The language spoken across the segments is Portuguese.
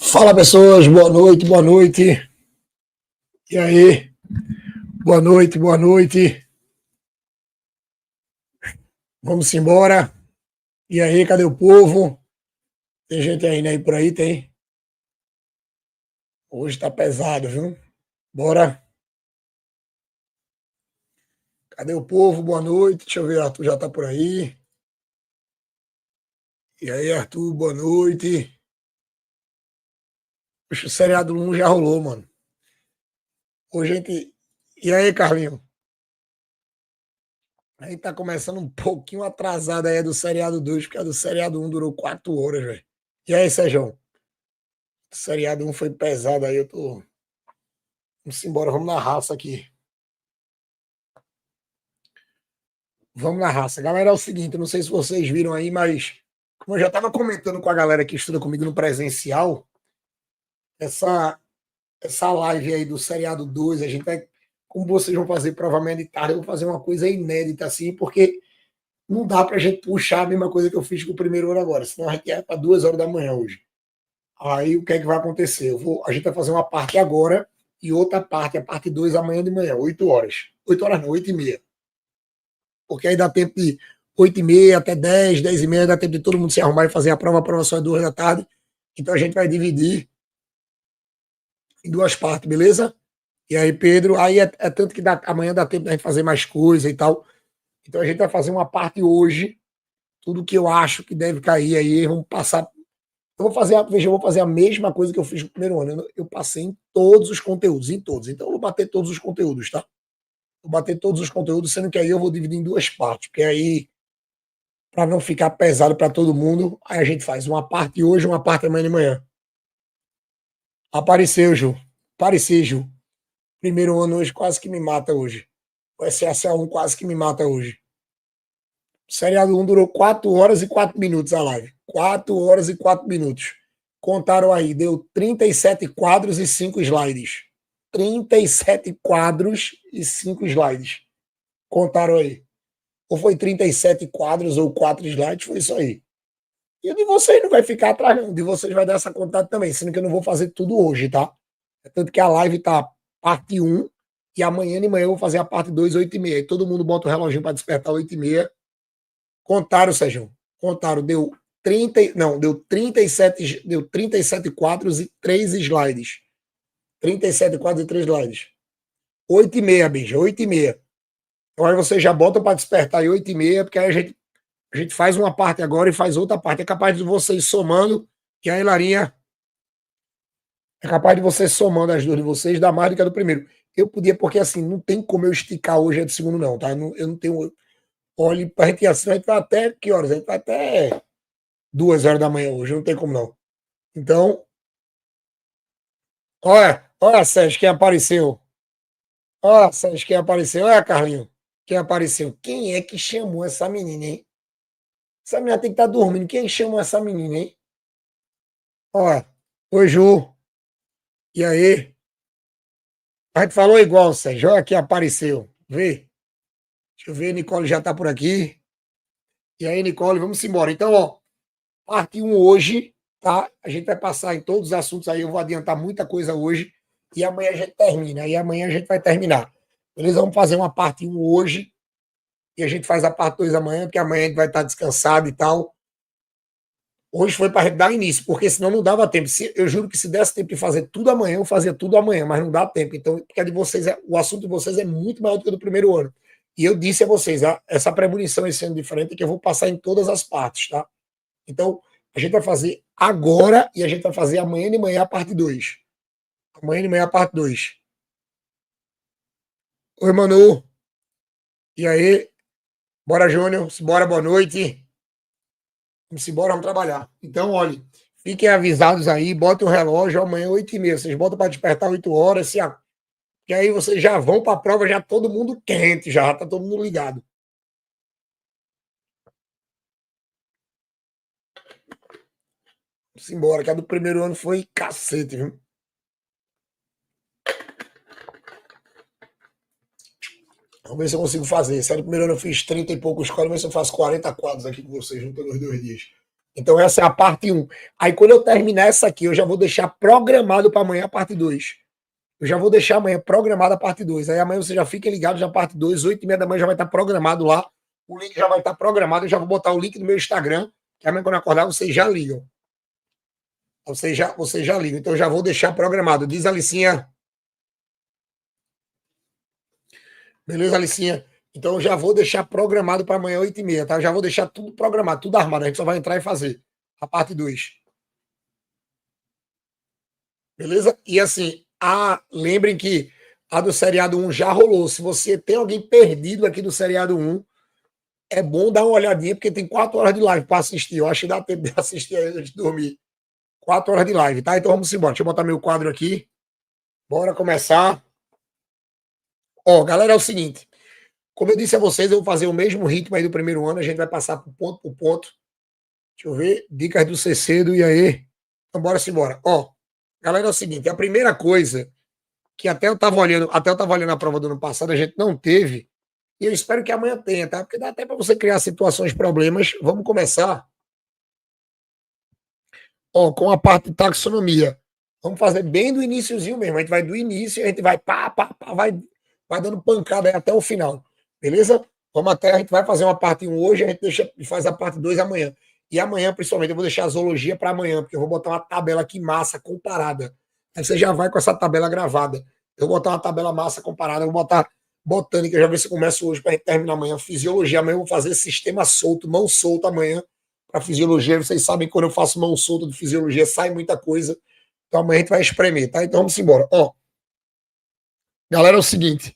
Fala pessoas, boa noite, boa noite. E aí? Boa noite, boa noite. Vamos embora. E aí, cadê o povo? Tem gente ainda aí por aí, tem? Hoje tá pesado, viu? Bora. Cadê o povo? Boa noite. Deixa eu ver, Arthur já tá por aí. E aí, Arthur, boa noite. Poxa, o seriado 1 já rolou, mano. Hoje a gente. E aí, Carlinho? A gente tá começando um pouquinho atrasado aí do seriado 2, porque a do seriado 1 durou 4 horas, velho. E aí, Sérgio? O seriado 1 foi pesado aí, eu tô. Vamos embora, vamos na raça aqui. Vamos na raça. Galera, é o seguinte, não sei se vocês viram aí, mas como eu já estava comentando com a galera que estuda comigo no presencial, essa, essa live aí do seriado 2, a gente vai, como vocês vão fazer provavelmente de tarde, eu vou fazer uma coisa inédita assim, porque não dá pra gente puxar a mesma coisa que eu fiz com o primeiro ano agora, senão a gente é para 2 horas da manhã hoje. Aí o que é que vai acontecer? A gente vai fazer uma parte agora e outra parte, a parte 2 amanhã de manhã, 8 horas. 8 horas não, 8h30. Porque aí dá tempo de 8h30 até 10, 10h30, dá tempo de todo mundo se arrumar e fazer a prova só é 2 da tarde. Então a gente vai dividir em duas partes, beleza? E aí, Pedro, aí é tanto que amanhã dá tempo da gente fazer mais coisa e tal. Então a gente vai fazer uma parte hoje, tudo que eu acho que deve cair aí, vamos passar. Eu vou fazer, veja, eu vou fazer a mesma coisa que eu fiz no primeiro ano. Eu passei em todos os conteúdos, em todos. Então eu vou bater todos os conteúdos, tá? Vou bater todos os conteúdos, sendo que aí eu vou dividir em duas partes, porque aí para não ficar pesado para todo mundo, aí a gente faz uma parte hoje, uma parte amanhã de manhã. Apareceu, Ju. Apareceu, Ju. Primeiro ano hoje quase que me mata hoje. O SSA1 quase que me mata hoje. O seriado 1 durou 4 horas e 4 minutos a live. 4 horas e 4 minutos. Contaram aí, deu 37 quadros e 5 slides. 37 quadros e 5 slides. Contaram aí. Ou foi 37 quadros ou 4 slides, foi isso aí. E o de vocês não vai ficar atrás, não. O de vocês vai dar essa contada também, sendo que eu não vou fazer tudo hoje, tá? Tanto que a live tá parte 1 e amanhã de manhã eu vou fazer a parte 2, 8h30. E todo mundo bota o reloginho para despertar 8h30. Contaram, Sérgio. Contaram, deu 30, não, deu 37 quadros e 3 slides. 37 quadros e 3 slides. 8h30, bicho, 8h30. Então aí vocês já botam para despertar aí 8h30, porque aí a gente faz uma parte agora e faz outra parte. É capaz de vocês somando, que aí, Larinha, é capaz de vocês somando as duas de vocês, dar mais do que a do primeiro. Eu podia, porque assim, não tem como eu esticar hoje a do segundo, não, tá? Eu não tenho. Olha, pra gente ir assim, a gente vai até que horas? A gente vai até 2 horas da manhã hoje, não tem como não. Então, olha, Sérgio, quem apareceu. Olha, Sérgio, quem apareceu. Olha, Carlinho, quem apareceu. Quem é que chamou essa menina, hein? Essa menina tem que estar dormindo. Quem chamou essa menina, hein? Olha, oi, Ju. E aí? A gente falou igual, Sérgio. Olha quem apareceu. Vê. Deixa eu ver, Nicole já tá por aqui. E aí, Nicole, vamos embora. Então, ó, parte 1 hoje, tá? A gente vai passar em todos os assuntos aí. Eu vou adiantar muita coisa hoje. E amanhã a gente termina. E amanhã a gente vai terminar. Beleza? Vamos fazer uma parte 1 hoje. E a gente faz a parte 2 amanhã, porque amanhã a gente vai estar descansado e tal. Hoje foi para dar início, porque senão não dava tempo. Eu juro que se desse tempo de fazer tudo amanhã, eu fazia tudo amanhã, mas não dá tempo. Então, porque a de vocês o assunto de vocês é muito maior do que o do primeiro ano. E eu disse a vocês, essa premonição esse ano diferente é que eu vou passar em todas as partes, tá? Então, a gente vai fazer agora e a gente vai fazer amanhã de manhã a parte 2. Amanhã de manhã a parte 2. Oi, Manu. E aí? Bora, Júnior. Bora, boa noite. Vamos embora, vamos trabalhar. Então, olha, fiquem avisados aí, botem o relógio amanhã 8h30. Vocês botam para despertar 8 horas, que aí vocês já vão para a prova, já todo mundo quente, já tá todo mundo ligado. Vamos embora, que a do primeiro ano foi cacete, viu? Vamos ver se eu consigo fazer. Se no primeiro ano eu fiz 30 e poucos quadros, vamos ver se eu faço 40 quadros aqui com vocês, juntando os 2 dias. Então, essa é a parte 1. Aí, quando eu terminar essa aqui, eu já vou deixar programado para amanhã a parte 2. Eu já vou deixar amanhã programada a parte 2. Aí amanhã você já fica ligado, já parte 2, 8h30 da manhã já vai estar programado lá. O link já vai estar programado. Eu já vou botar o link do meu Instagram, que amanhã quando eu acordar vocês já ligam. Vocês já ligam. Então eu já vou deixar programado. Diz a Alicinha. Beleza, Alicinha? Então eu já vou deixar programado para amanhã 8h30, tá? Eu já vou deixar tudo programado, tudo armado. A gente só vai entrar e fazer a parte 2. Beleza? E assim, lembrem que a do seriado 1 já rolou. Se você tem alguém perdido aqui do seriado 1, é bom dar uma olhadinha, porque tem 4 horas de live para assistir. Eu acho que dá tempo de assistir aí antes de dormir. 4 horas de live, tá? Então vamos embora. Deixa eu botar meu quadro aqui. Bora começar. Ó, galera, é o seguinte. Como eu disse a vocês, eu vou fazer o mesmo ritmo aí do primeiro ano. A gente vai passar por ponto. Deixa eu ver. Dicas do Cecedo. E aí? Então bora embora. Ó, galera, é o seguinte. A primeira coisa que até eu estava olhando a prova do ano passado, a gente não teve. E eu espero que amanhã tenha, tá? Porque dá até para você criar situações, problemas. Vamos começar, ó, com a parte de taxonomia. Vamos fazer bem do iníciozinho mesmo. A gente vai do início, a gente vai vai dando pancada aí até o final. Beleza? A gente vai fazer uma parte 1 hoje, a gente faz a parte 2 amanhã. E amanhã, principalmente, eu vou deixar a zoologia para amanhã, porque eu vou botar uma tabela aqui massa, comparada. Aí você já vai com essa tabela gravada. Eu vou botar uma tabela massa comparada, eu vou botar botânica, já ver se eu começo hoje para a gente terminar amanhã. Fisiologia, amanhã eu vou fazer sistema solto, mão solta amanhã para fisiologia. Vocês sabem que quando eu faço mão solta de fisiologia, sai muita coisa. Então amanhã a gente vai espremer, tá? Então vamos embora. Ó, galera, é o seguinte.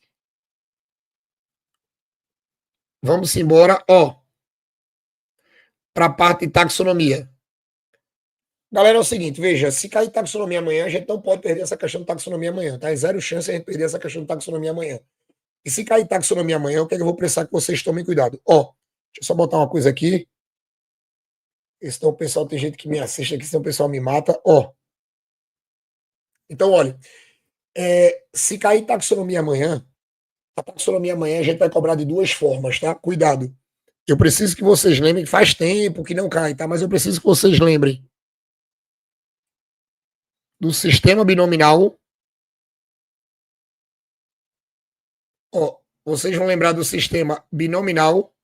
Vamos embora, ó, para a parte de taxonomia. Galera, é o seguinte, veja, se cair taxonomia amanhã, a gente não pode perder essa questão de taxonomia amanhã, tá? É zero chance a gente perder essa questão de taxonomia amanhã. E se cair taxonomia amanhã, o que é que eu vou precisar que vocês tomem cuidado? Ó, deixa eu só botar uma coisa aqui. Senão o pessoal, tem gente que me assiste aqui, senão o pessoal me mata. Ó, então, olha, se cair taxonomia amanhã, a taxonomia amanhã a gente vai cobrar de 2 formas, tá? Cuidado. Eu preciso que vocês lembrem, faz tempo que não cai, tá? Mas eu preciso que vocês lembrem do sistema binominal. Ó, vocês vão lembrar do sistema binominal.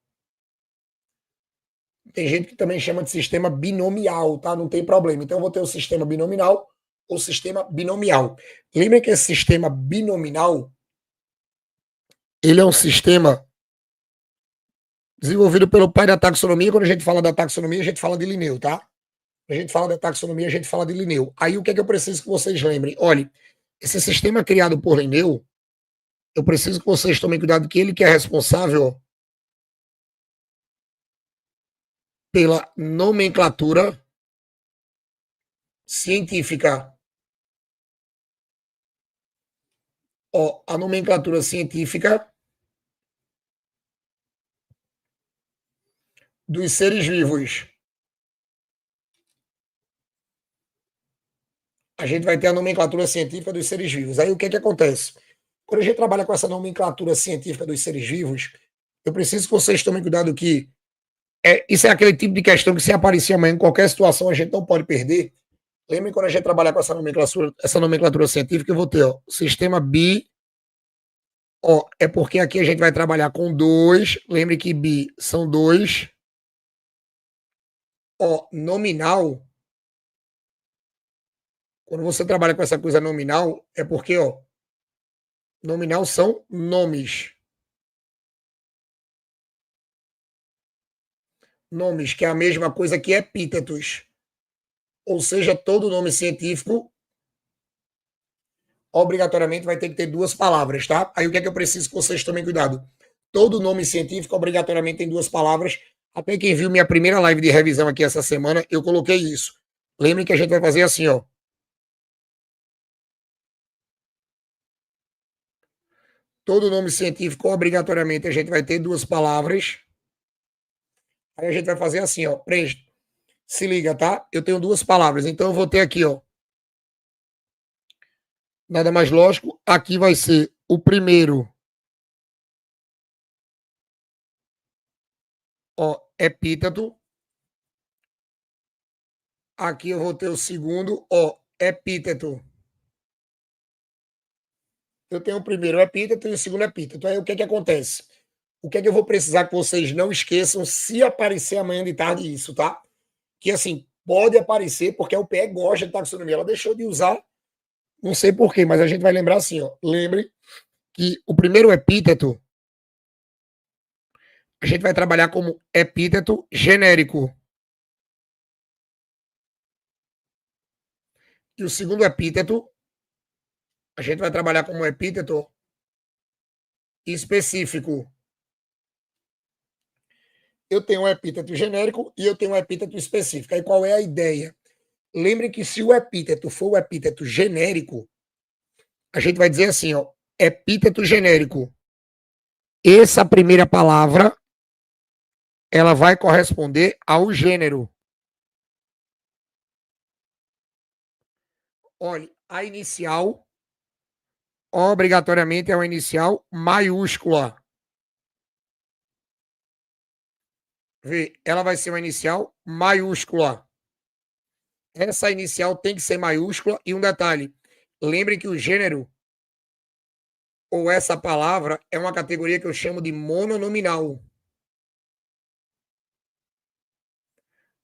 Tem gente que também chama de sistema binomial, tá? Não tem problema. Então eu vou ter o sistema binominal ou sistema binomial. Lembrem que esse sistema binominal, ele é um sistema desenvolvido pelo pai da taxonomia. Quando a gente fala da taxonomia, a gente fala de Linneu, tá? Quando a gente fala da taxonomia, a gente fala de Linneu. Aí o que é que eu preciso que vocês lembrem? Olha, esse sistema criado por Linneu, eu preciso que vocês tomem cuidado que ele que é responsável pela nomenclatura científica. Ó, a nomenclatura científica dos seres vivos. A gente vai ter a nomenclatura científica dos seres vivos. Aí o que é que acontece? Quando a gente trabalha com essa nomenclatura científica dos seres vivos, eu preciso que vocês tomem cuidado que isso é aquele tipo de questão que se aparecer amanhã em qualquer situação a gente não pode perder. Lembre quando a gente trabalhar com essa nomenclatura científica, eu vou ter ó, sistema bi. Ó, é porque aqui a gente vai trabalhar com 2. Lembre que bi são 2. Ó, nominal. Quando você trabalha com essa coisa nominal, é porque, ó, nominal são nomes. Nomes, que é a mesma coisa que epítetos. Ou seja, todo nome científico obrigatoriamente vai ter que ter 2 palavras, tá? Aí o que é que eu preciso que vocês tomem cuidado? Todo nome científico obrigatoriamente tem 2 palavras. Até quem viu minha primeira live de revisão aqui essa semana, eu coloquei isso. Lembre que a gente vai fazer assim, ó. Todo nome científico obrigatoriamente a gente vai ter 2 palavras. Aí a gente vai fazer assim, ó. Se liga, tá? Eu tenho 2 palavras, então eu vou ter aqui, ó. Nada mais lógico, aqui vai ser o primeiro, ó, epíteto. Aqui eu vou ter o segundo, ó, epíteto. Eu tenho o primeiro epíteto e o segundo epíteto. Aí o que acontece? O que eu vou precisar que vocês não esqueçam se aparecer amanhã de tarde isso, tá? Que assim, pode aparecer, porque a UPE gosta de taxonomia. Ela deixou de usar, não sei porquê, mas a gente vai lembrar assim, ó. Lembre que o primeiro epíteto a gente vai trabalhar como epíteto genérico. E o segundo epíteto, a gente vai trabalhar como epíteto específico. Eu tenho um epíteto genérico e eu tenho um epíteto específico. Aí qual é a ideia? Lembre que se o epíteto for o epíteto genérico, a gente vai dizer assim, ó, epíteto genérico. Essa primeira palavra, ela vai corresponder ao gênero. Olha, a inicial, obrigatoriamente, é uma inicial maiúscula. Vê, ela vai ser uma inicial maiúscula. Essa inicial tem que ser maiúscula e um detalhe. Lembre que o gênero ou essa palavra é uma categoria que eu chamo de mononominal.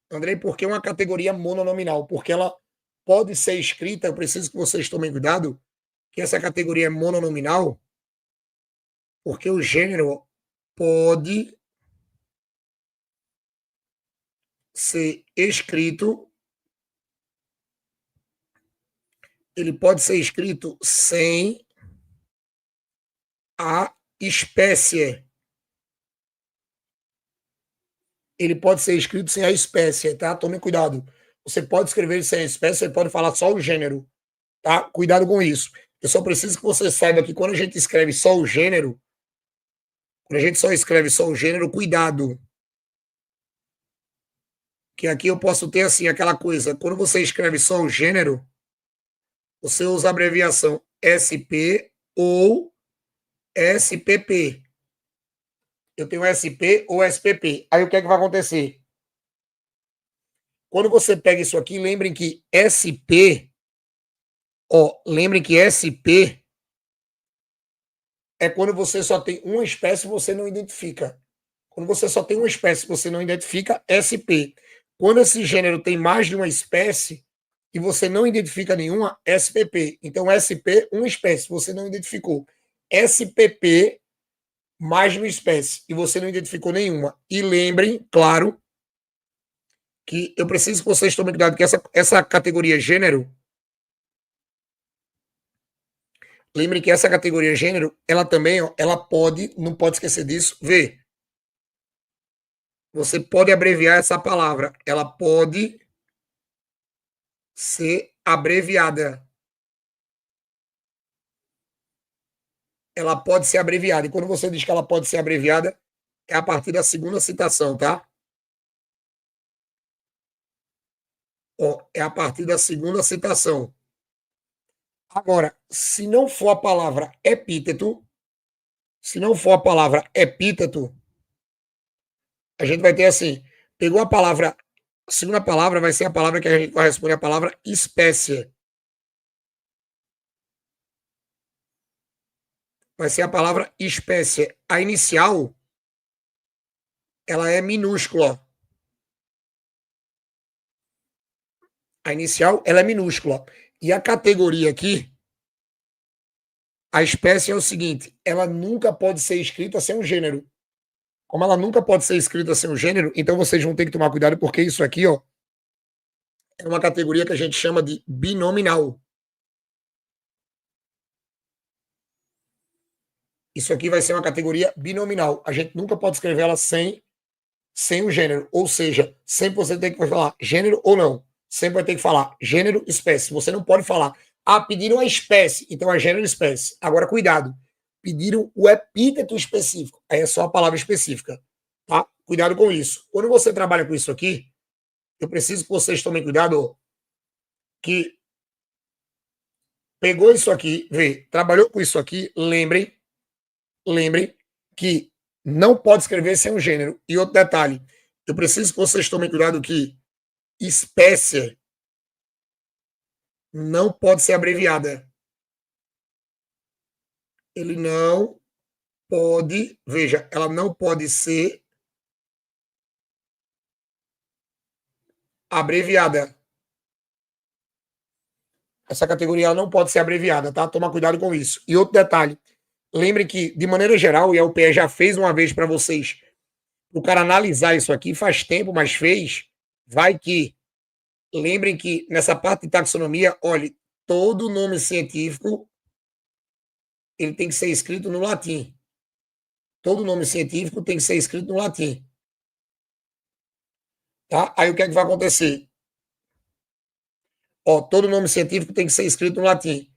Andrei, por que uma categoria mononominal? Porque ela pode ser escrita, eu preciso que vocês tomem cuidado, que essa categoria é mononominal, porque o gênero pode ser escrito, ele pode ser escrito sem a espécie. Ele pode ser escrito sem a espécie, tá? Tome cuidado. Você pode escrever sem a espécie, você pode falar só o gênero, tá? Cuidado com isso. Eu só preciso que você saiba que quando a gente escreve só o gênero, quando a gente só escreve só o gênero, cuidado. Que aqui eu posso ter assim aquela coisa, quando você escreve só o gênero, você usa a abreviação SP ou SPP. Eu tenho SP ou SPP. Aí o que é que vai acontecer? Quando você pega isso aqui, lembrem que SP, ó, lembrem que SP é quando você só tem uma espécie e você não identifica. Quando você só tem uma espécie e você não identifica, SP. Quando esse gênero tem mais de uma espécie e você não identifica nenhuma, SPP. Então, SP, uma espécie, você não identificou. SPP, mais de uma espécie, e você não identificou nenhuma. E lembrem, claro, que eu preciso que vocês tomem cuidado, que essa categoria gênero, lembrem que essa categoria gênero, ela também, ó, ela pode, não pode esquecer disso, vê, você pode abreviar essa palavra, ela pode ser abreviada. Ela pode ser abreviada. E quando você diz que ela pode ser abreviada, é a partir da segunda citação, tá? Ó, é a partir da segunda citação. Agora, se não for a palavra epíteto, se não for a palavra epíteto, a gente vai ter assim, pegou a palavra, a segunda palavra vai ser a palavra que a gente corresponde à palavra espécie. Vai ser a palavra espécie. A inicial, ela é minúscula. A inicial, ela é minúscula. E a categoria aqui, a espécie é o seguinte, ela nunca pode ser escrita sem um gênero. Como ela nunca pode ser escrita sem um gênero, então vocês vão ter que tomar cuidado, porque isso aqui, ó, é uma categoria que a gente chama de binominal. Isso aqui vai ser uma categoria binominal. A gente nunca pode escrever ela sem o gênero. Ou seja, sempre você tem que falar gênero ou não. Sempre vai ter que falar gênero, espécie. Você não pode falar, pediram a espécie, então é gênero, espécie. Agora, cuidado. Pediram o epíteto específico. Aí é só a palavra específica. Tá? Cuidado com isso. Quando você trabalha com isso aqui, eu preciso que vocês tomem cuidado que pegou isso aqui, vê, trabalhou com isso aqui, lembrem que não pode escrever sem um gênero. E outro detalhe, eu preciso que vocês tomem cuidado que espécie não pode ser abreviada. Ele não pode, veja, ela não pode ser abreviada. Essa categoria ela não pode ser abreviada, tá? Toma cuidado com isso. E outro detalhe, lembre que, de maneira geral, e a UPE já fez uma vez para vocês, o cara analisar isso aqui faz tempo, mas fez, vai que. Lembrem que nessa parte de taxonomia, olhe, todo nome científico ele tem que ser escrito no latim. Todo nome científico tem que ser escrito no latim. Tá? Aí o que é que vai acontecer? Ó, todo nome científico tem que ser escrito no latim.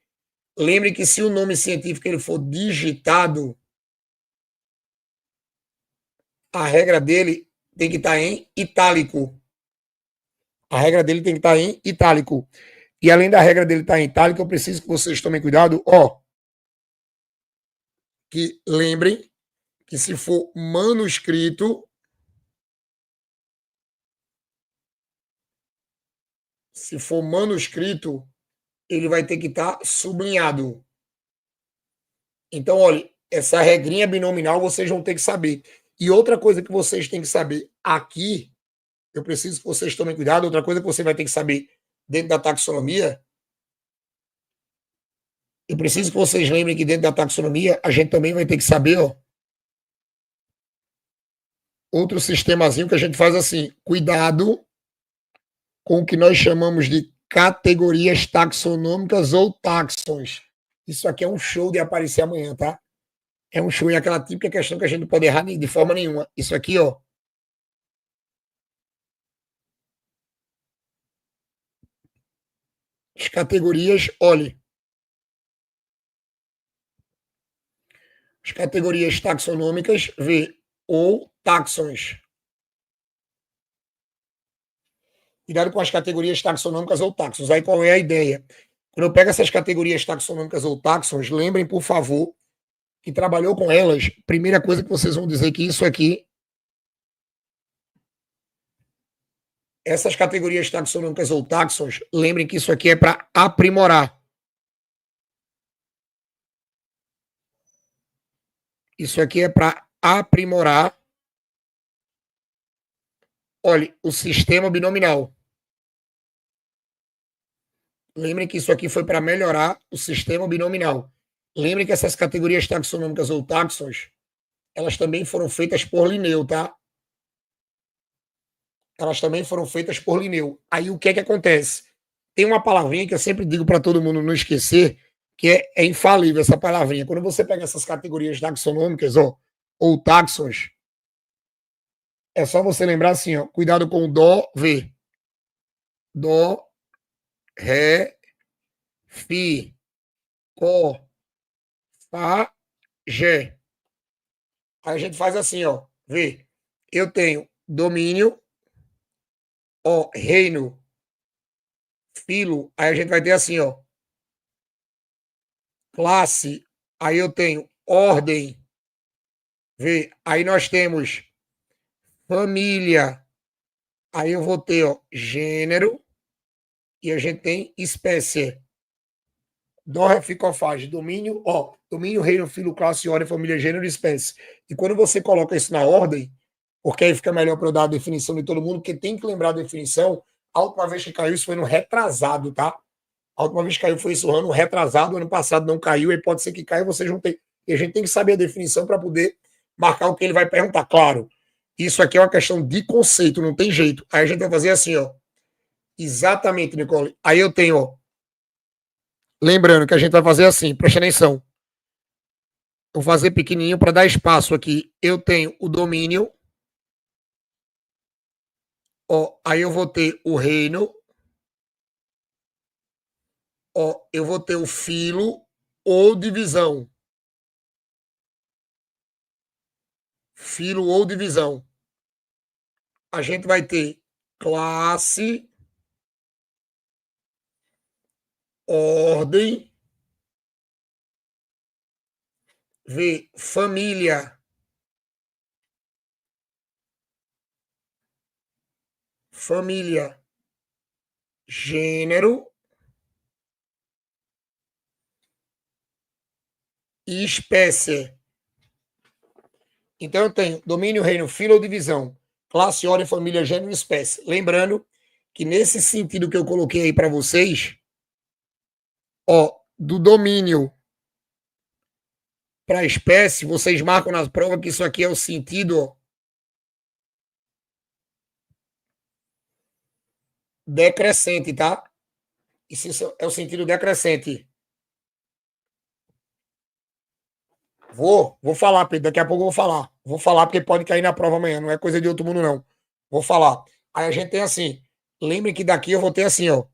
Lembre que se o nome científico ele for digitado, a regra dele tem que estar em itálico. A regra dele tem que estar em itálico. E além da regra dele estar em itálico, eu preciso que vocês tomem cuidado, ó, que lembrem que se for manuscrito, se for manuscrito, ele vai ter que estar sublinhado. Então, olha, essa regrinha binominal vocês vão ter que saber. E outra coisa que vocês têm que saber aqui, eu preciso que vocês tomem cuidado, outra coisa que você vai ter que saber dentro da taxonomia, eu preciso que vocês lembrem que dentro da taxonomia a gente também vai ter que saber, ó, outro sistemazinho que a gente faz assim, cuidado com o que nós chamamos de categorias taxonômicas ou taxons. Isso aqui é um show de aparecer amanhã, tá? É um show e aquela típica questão que a gente não pode errar de forma nenhuma. Isso aqui, ó. As categorias, olhe. As categorias taxonômicas, V, ou taxons. Cuidado com as categorias taxonômicas ou taxons. Aí qual é a ideia? Quando eu pego essas categorias taxonômicas ou taxons, lembrem, por favor, que trabalhou com elas, primeira coisa que vocês vão dizer que isso aqui, essas categorias taxonômicas ou taxons, lembrem que isso aqui é para aprimorar. Isso aqui é para aprimorar, olhe, o sistema binominal. Lembrem que isso aqui foi para melhorar o sistema binominal. Lembrem que essas categorias taxonômicas ou taxons, elas também foram feitas por Linneu, tá? Elas também foram feitas por Linneu. Aí o que é que acontece? Tem uma palavrinha que eu sempre digo para todo mundo não esquecer, que é infalível essa palavrinha. Quando você pega essas categorias taxonômicas ou taxons, é só você lembrar assim, ó, cuidado com o dó, V. Dó, ré, fi, có, fá, gé. Aí a gente faz assim, ó, vê. Eu tenho domínio, ó, reino, filo. Aí a gente vai ter assim, ó, classe. Aí eu tenho ordem, vê. Aí nós temos família. Aí eu vou ter, ó, gênero e a gente tem espécie. Dó, ré, fi, có, fá, domínio, ó, domínio, reino, filo, classe, ordem, família, gênero e espécie. E quando você coloca isso na ordem, porque aí fica melhor para eu dar a definição de todo mundo, porque tem que lembrar a definição. A última vez que caiu, isso foi no retrasado, tá? A última vez que caiu foi isso ano retrasado, ano passado não caiu, e pode ser que caia, vocês não têm. E a gente tem que saber a definição para poder marcar o que ele vai perguntar. Claro, isso aqui é uma questão de conceito, não tem jeito. Aí a gente vai fazer assim, ó. Exatamente, Nicole. Aí eu tenho, ó. Lembrando que a gente vai fazer assim, presta atenção. Vou fazer pequenininho para dar espaço aqui. Eu tenho o domínio, ó, aí eu vou ter o reino, ó, eu vou ter o filo ou divisão. Filo ou divisão. A gente vai ter classe, ordem, V, família, família, gênero e espécie. Então eu tenho domínio, reino, filo ou divisão, classe, ordem, família, gênero e espécie. Lembrando que nesse sentido que eu coloquei aí para vocês, ó, do domínio para a espécie, vocês marcam na prova que isso aqui é o sentido, ó, decrescente, tá? Isso é o sentido decrescente. Vou falar, Pedro. Daqui a pouco eu vou falar. Vou falar porque pode cair na prova amanhã. Não é coisa de outro mundo, não. Vou falar. Aí a gente tem assim. Lembre que daqui eu vou ter assim, ó.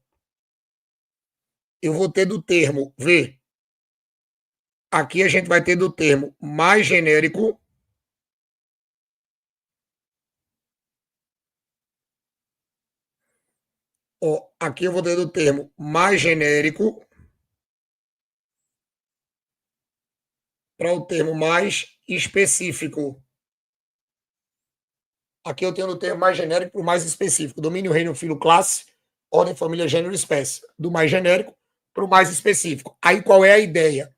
Eu vou ter do termo V. Aqui a gente vai ter do termo mais genérico. Ó, aqui eu vou ter do termo mais genérico para o termo mais específico. Aqui eu tenho do termo mais genérico para o mais específico. Domínio, reino, filo, classe, ordem, família, gênero, espécie. Do mais genérico para o mais específico. Aí qual é a ideia?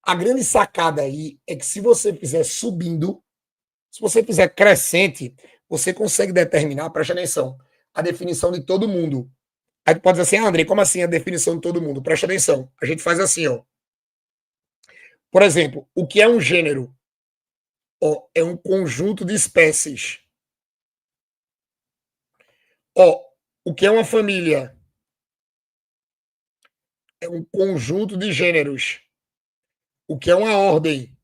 A grande sacada aí é que se você fizer subindo, se você fizer crescente, você consegue determinar, presta atenção, a definição de todo mundo. Aí tu pode dizer assim, André, como assim a definição de todo mundo? Presta atenção. A gente faz assim, ó. Por exemplo, o que é um gênero? Ó, é um conjunto de espécies. Ó, o que é uma família? É um conjunto de gêneros. O que é uma ordem?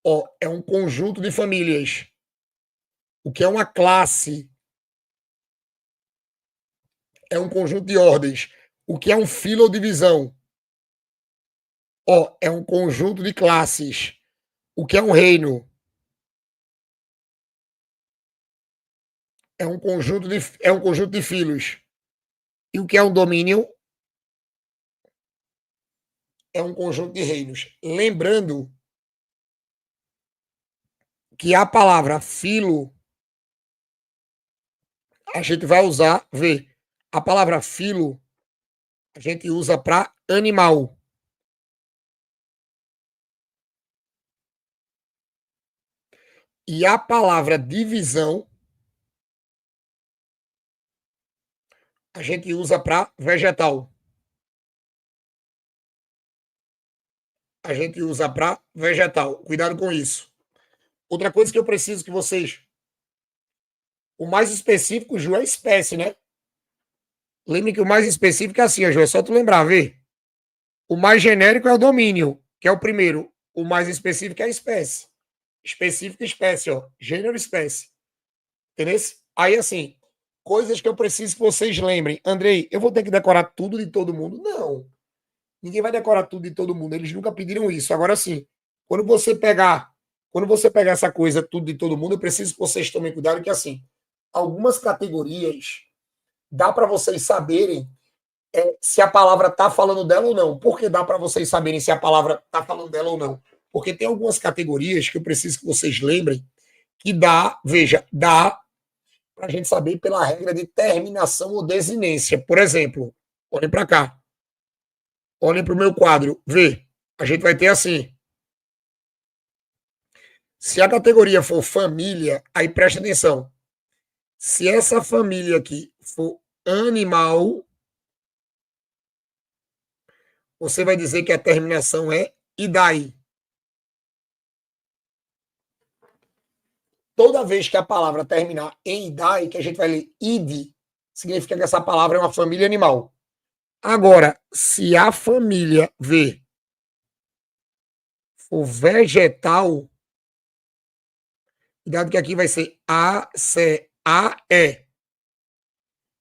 Ó, é um conjunto de famílias. O que é uma classe? É um conjunto de ordens. O que é um filo ou divisão? Ó, é um conjunto de classes. O que é um reino? É um conjunto de filos. E o que é um domínio? É um conjunto de reinos. Lembrando que a palavra filo a gente vai usar, vê, a palavra filo a gente usa para animal. E a palavra divisão a gente usa para vegetal. A gente usa para vegetal. Cuidado com isso. Outra coisa que eu preciso que vocês. O mais específico, Ju, é espécie, né? Lembre que o mais específico é assim, Ju, é só tu lembrar, vê. O mais genérico é o domínio, que é o primeiro. O mais específico é a espécie. Específico, espécie, ó. Gênero, espécie. Entendeu? Aí, assim, coisas que eu preciso que vocês lembrem. Andrei, eu vou ter que decorar tudo de todo mundo? Não. Ninguém vai decorar tudo de todo mundo. Eles nunca pediram isso. Agora sim, quando você pegar, quando você pegar essa coisa tudo de todo mundo, eu preciso que vocês tomem cuidado que assim, algumas categorias dá para vocês saberem se a palavra está falando dela ou não. Por que dá para vocês saberem se a palavra está falando dela ou não? Porque tem algumas categorias que eu preciso que vocês lembrem que dá, veja, dá para a gente saber pela regra de terminação ou desinência. Por exemplo, olhem para cá. Olhem para o meu quadro. Vê. A gente vai ter assim. Se a categoria for família, aí presta atenção. Se essa família aqui for animal, você vai dizer que a terminação é e daí. Toda vez que a palavra terminar em idai, que a gente vai ler id, significa que essa palavra é uma família animal. Agora, se a família V for vegetal, cuidado que aqui vai ser A, C, A, E.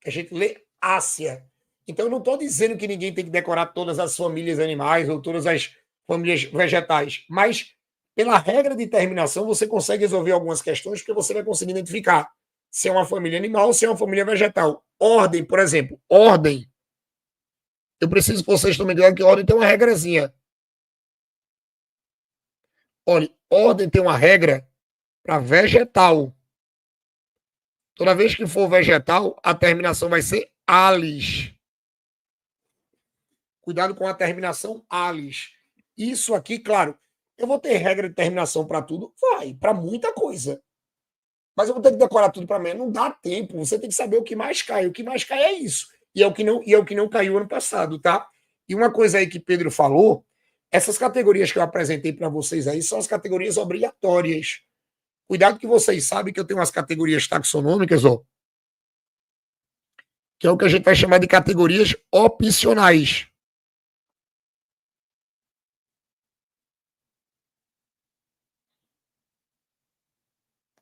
A gente lê Ásia. Então, eu não estou dizendo que ninguém tem que decorar todas as famílias animais ou todas as famílias vegetais, mas pela regra de terminação, você consegue resolver algumas questões porque você vai conseguir identificar se é uma família animal ou se é uma família vegetal. Ordem, por exemplo, ordem. Eu preciso que vocês tomem cuidado que ordem tem uma regrazinha. Olha, ordem tem uma regra para vegetal. Toda vez que for vegetal, a terminação vai ser alis. Cuidado com a terminação ales. Isso aqui, claro, eu vou ter regra de terminação para tudo? Vai, para muita coisa. Mas eu vou ter que decorar tudo para mim. Não dá tempo. Você tem que saber o que mais cai. O que mais cai é isso. E é o que não caiu ano passado, tá? E uma coisa aí que Pedro falou, essas categorias que eu apresentei para vocês aí são as categorias obrigatórias. Cuidado que vocês sabem que eu tenho umas categorias taxonômicas, ó, que é o que a gente vai chamar de categorias opcionais.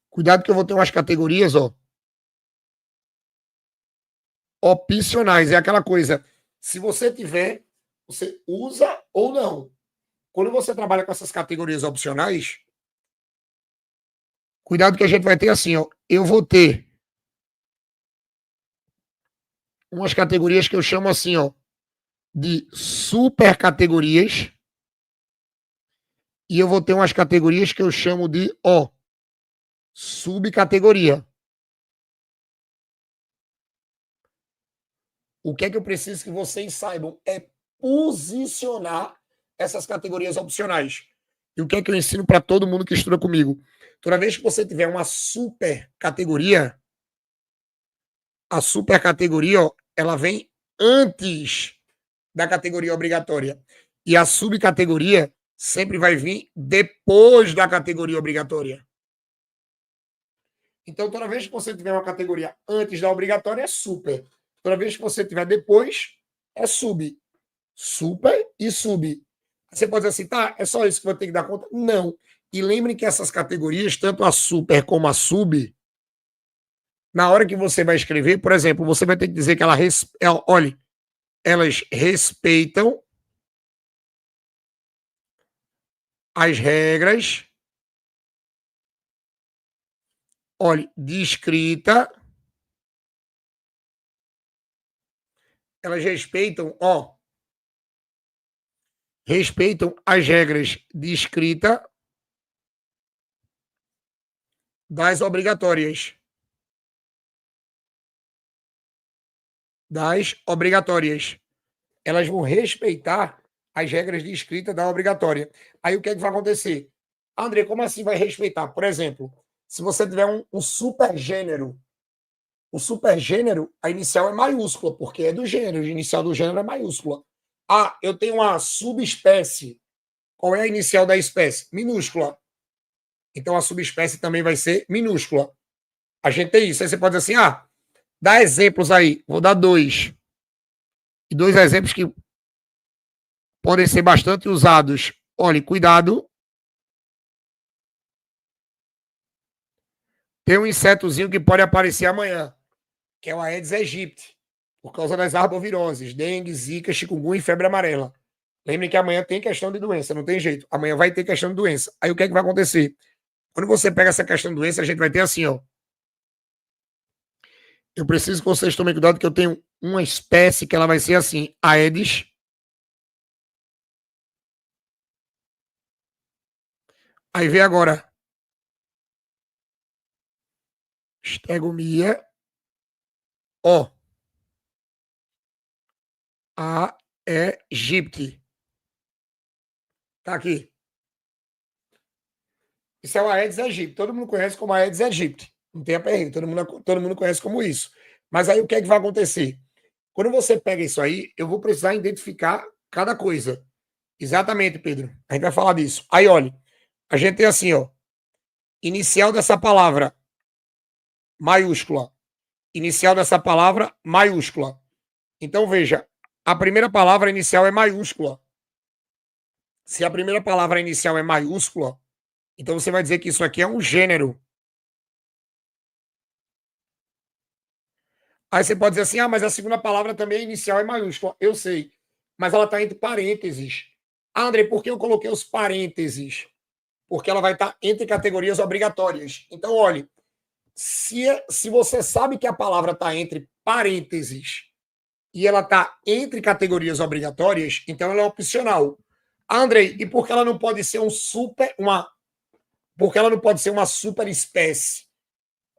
Cuidado que eu vou ter umas categorias, ó, opcionais. É aquela coisa, se você tiver, você usa ou não. Quando você trabalha com essas categorias opcionais, cuidado que a gente vai ter assim, ó, eu vou ter umas categorias que eu chamo assim, ó, de super categorias, e eu vou ter umas categorias que eu chamo de, ó, subcategoria. O que é que eu preciso que vocês saibam é posicionar essas categorias opcionais. E o que é que eu ensino para todo mundo que estuda comigo? Toda vez que você tiver uma super categoria, a super categoria, ó, ela vem antes da categoria obrigatória. E a subcategoria sempre vai vir depois da categoria obrigatória. Então, toda vez que você tiver uma categoria antes da obrigatória, é super. Toda vez que você tiver depois, é sub. Super e sub. Você pode dizer assim, tá, é só isso que vou ter que dar conta? Não. E lembrem que essas categorias, tanto a super como a sub, na hora que você vai escrever, por exemplo, você vai ter que dizer que olha, elas respeitam as regras, olha, de escrita, elas respeitam, ó, respeitam as regras de escrita das obrigatórias. Das obrigatórias. Elas vão respeitar as regras de escrita da obrigatória. Aí o que é que vai acontecer? André, como assim vai respeitar? Por exemplo, se você tiver um supergênero, o supergênero, a inicial é maiúscula, porque é do gênero, a inicial do gênero é maiúscula. Ah, eu tenho uma subespécie. Qual é a inicial da espécie? Minúscula. Então a subespécie também vai ser minúscula. A gente tem isso. Aí você pode dizer assim, ah, dá exemplos aí. Vou dar dois. E dois exemplos que podem ser bastante usados. Olhe, cuidado. Tem um insetozinho que pode aparecer amanhã, que é o Aedes aegypti, por causa das arboviroses, dengue, zika, chikungunya e febre amarela. Lembrem que amanhã tem questão de doença, não tem jeito. Amanhã vai ter questão de doença. Aí o que é que vai acontecer? Quando você pega essa questão de doença, a gente vai ter assim, ó. Eu preciso que vocês tomem cuidado que eu tenho uma espécie que ela vai ser assim, Aedes. Aí vem agora Stegomyia, ó, aegypti. Tá aqui. Isso é o Aedes aegypti. Todo mundo conhece como Aedes aegypti. Não tem aperreio. Todo mundo conhece como isso. Mas aí o que é que vai acontecer? Quando você pega isso aí, eu vou precisar identificar cada coisa. Exatamente, Pedro. A gente vai falar disso. Aí, olha, a gente tem assim, ó. Inicial dessa palavra, maiúscula. Inicial dessa palavra, maiúscula. Então, veja, a primeira palavra inicial é maiúscula. Se a primeira palavra inicial é maiúscula, então você vai dizer que isso aqui é um gênero. Aí você pode dizer assim, ah, mas a segunda palavra também inicial é maiúscula. Eu sei, mas ela está entre parênteses. Ah, André, por que eu coloquei os parênteses? Porque ela vai estar entre categorias obrigatórias. Então, olhe, se você sabe que a palavra está entre parênteses e ela está entre categorias obrigatórias, então ela é opcional. Andrei, e por que ela não pode ser porque ela não pode ser uma super espécie?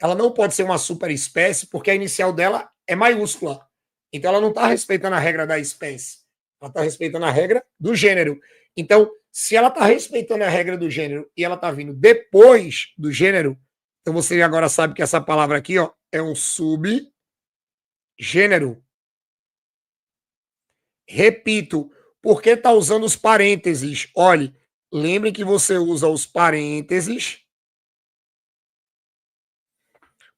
Ela não pode ser uma super espécie porque a inicial dela é maiúscula. Então ela não está respeitando a regra da espécie. Ela está respeitando a regra do gênero. Então, se ela está respeitando a regra do gênero e ela está vindo depois do gênero, então você agora sabe que essa palavra aqui, ó, é um subgênero. Repito, por que está usando os parênteses? Olhe, lembre que você usa os parênteses,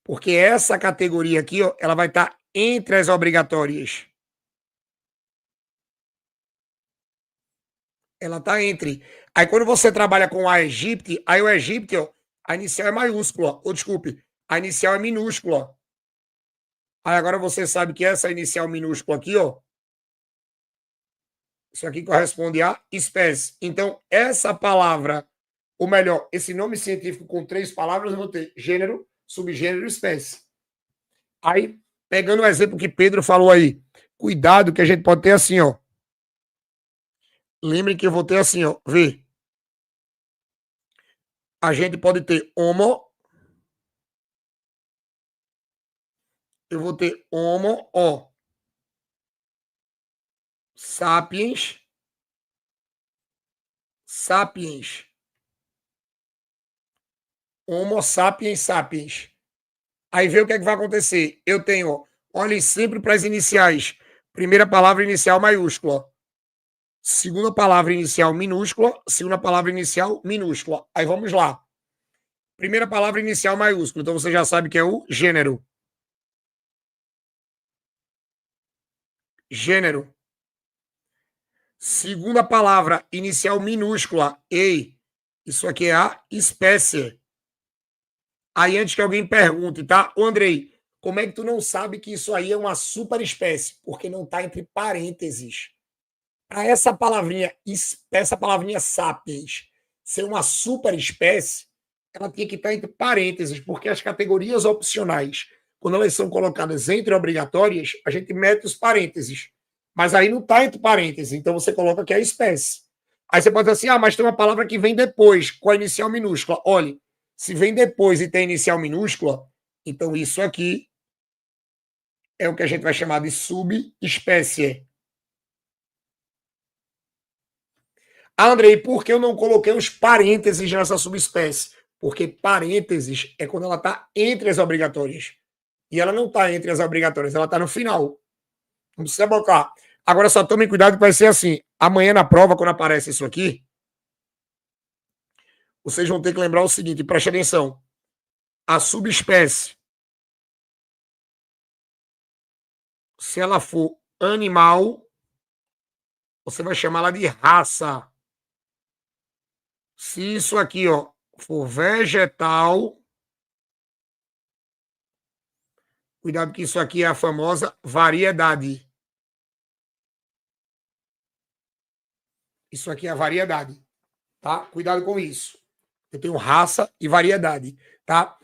porque essa categoria aqui, ó, ela vai estar entre as obrigatórias. Ela está entre. Aí quando você trabalha com a Egipte, aí o Egipte, ó, a inicial é maiúscula, ou desculpe, a inicial é minúscula. Aí agora você sabe que essa inicial minúscula aqui, ó, isso aqui corresponde à espécie. Então, essa palavra, ou melhor, esse nome científico com 3 palavras, eu vou ter gênero, subgênero e espécie. Aí, pegando o exemplo que Pedro falou aí, cuidado que a gente pode ter assim, ó. Lembre que eu vou ter assim, ó, vê. A gente pode ter homo, eu vou ter homo, ó, sapiens, sapiens, homo sapiens, sapiens. Aí vê o que é que vai acontecer. Eu tenho, olhem sempre para as iniciais. Primeira palavra inicial maiúscula. Segunda palavra inicial minúscula. Segunda palavra inicial minúscula. Aí vamos lá. Primeira palavra inicial maiúscula. Então você já sabe que é o gênero. Gênero. Segunda palavra inicial minúscula. Ei, isso aqui é a espécie. Aí antes que alguém pergunte, tá? Ô Andrei, como é que tu não sabe que isso aí é uma super espécie? Porque não está entre parênteses. Para essa palavrinha sapiens ser uma super espécie, ela tinha que estar entre parênteses, porque as categorias opcionais, quando elas são colocadas entre obrigatórias, a gente mete os parênteses. Mas aí não está entre parênteses, então você coloca que é a espécie. Aí você pode dizer assim, mas tem uma palavra que vem depois, com a inicial minúscula. Olha, se vem depois e tem inicial minúscula, então isso aqui é o que a gente vai chamar de subespécie. Andrei, por que eu não coloquei os parênteses nessa subespécie? Porque parênteses é quando ela está entre as obrigatórias. E ela não está entre as obrigatórias, ela está no final. Não precisa botar. Agora só tome cuidado que vai ser assim. Amanhã na prova, quando aparece isso aqui, vocês vão ter que lembrar o seguinte, preste atenção. A subespécie, se ela for animal, você vai chamá-la de raça. Se isso aqui, ó, for vegetal, cuidado que isso aqui é a famosa variedade. Isso aqui é a variedade, tá? Cuidado com isso. Eu tenho raça e variedade, tá?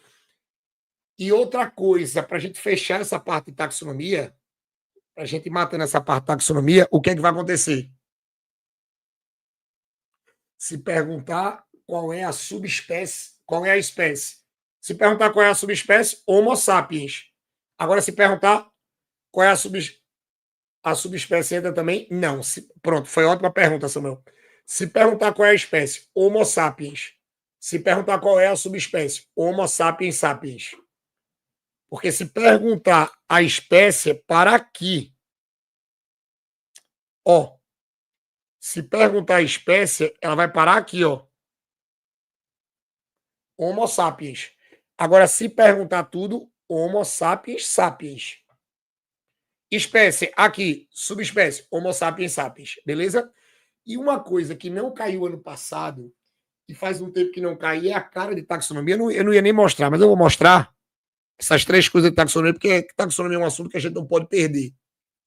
E outra coisa, para a gente fechar essa parte de taxonomia, para a gente ir matando essa parte de taxonomia, o que é que vai acontecer? Se perguntar qual é a subespécie, qual é a espécie. Se perguntar qual é a subespécie, Homo sapiens. Agora, se perguntar qual é a subespécie entra também? Não. Pronto, foi ótima pergunta, Samuel. Se perguntar qual é a espécie, Homo sapiens. Se perguntar qual é a subespécie, Homo sapiens sapiens. Porque se perguntar a espécie, para aqui. Ó, se perguntar a espécie, ela vai parar aqui, ó. Homo sapiens. Agora, se perguntar tudo, Homo sapiens sapiens. Espécie, aqui, subespécie, Homo sapiens sapiens, beleza? E uma coisa que não caiu ano passado, e faz um tempo que não cai, é a cara de taxonomia. Eu não ia nem mostrar, mas eu vou mostrar essas 3 coisas de taxonomia, porque taxonomia é um assunto que a gente não pode perder,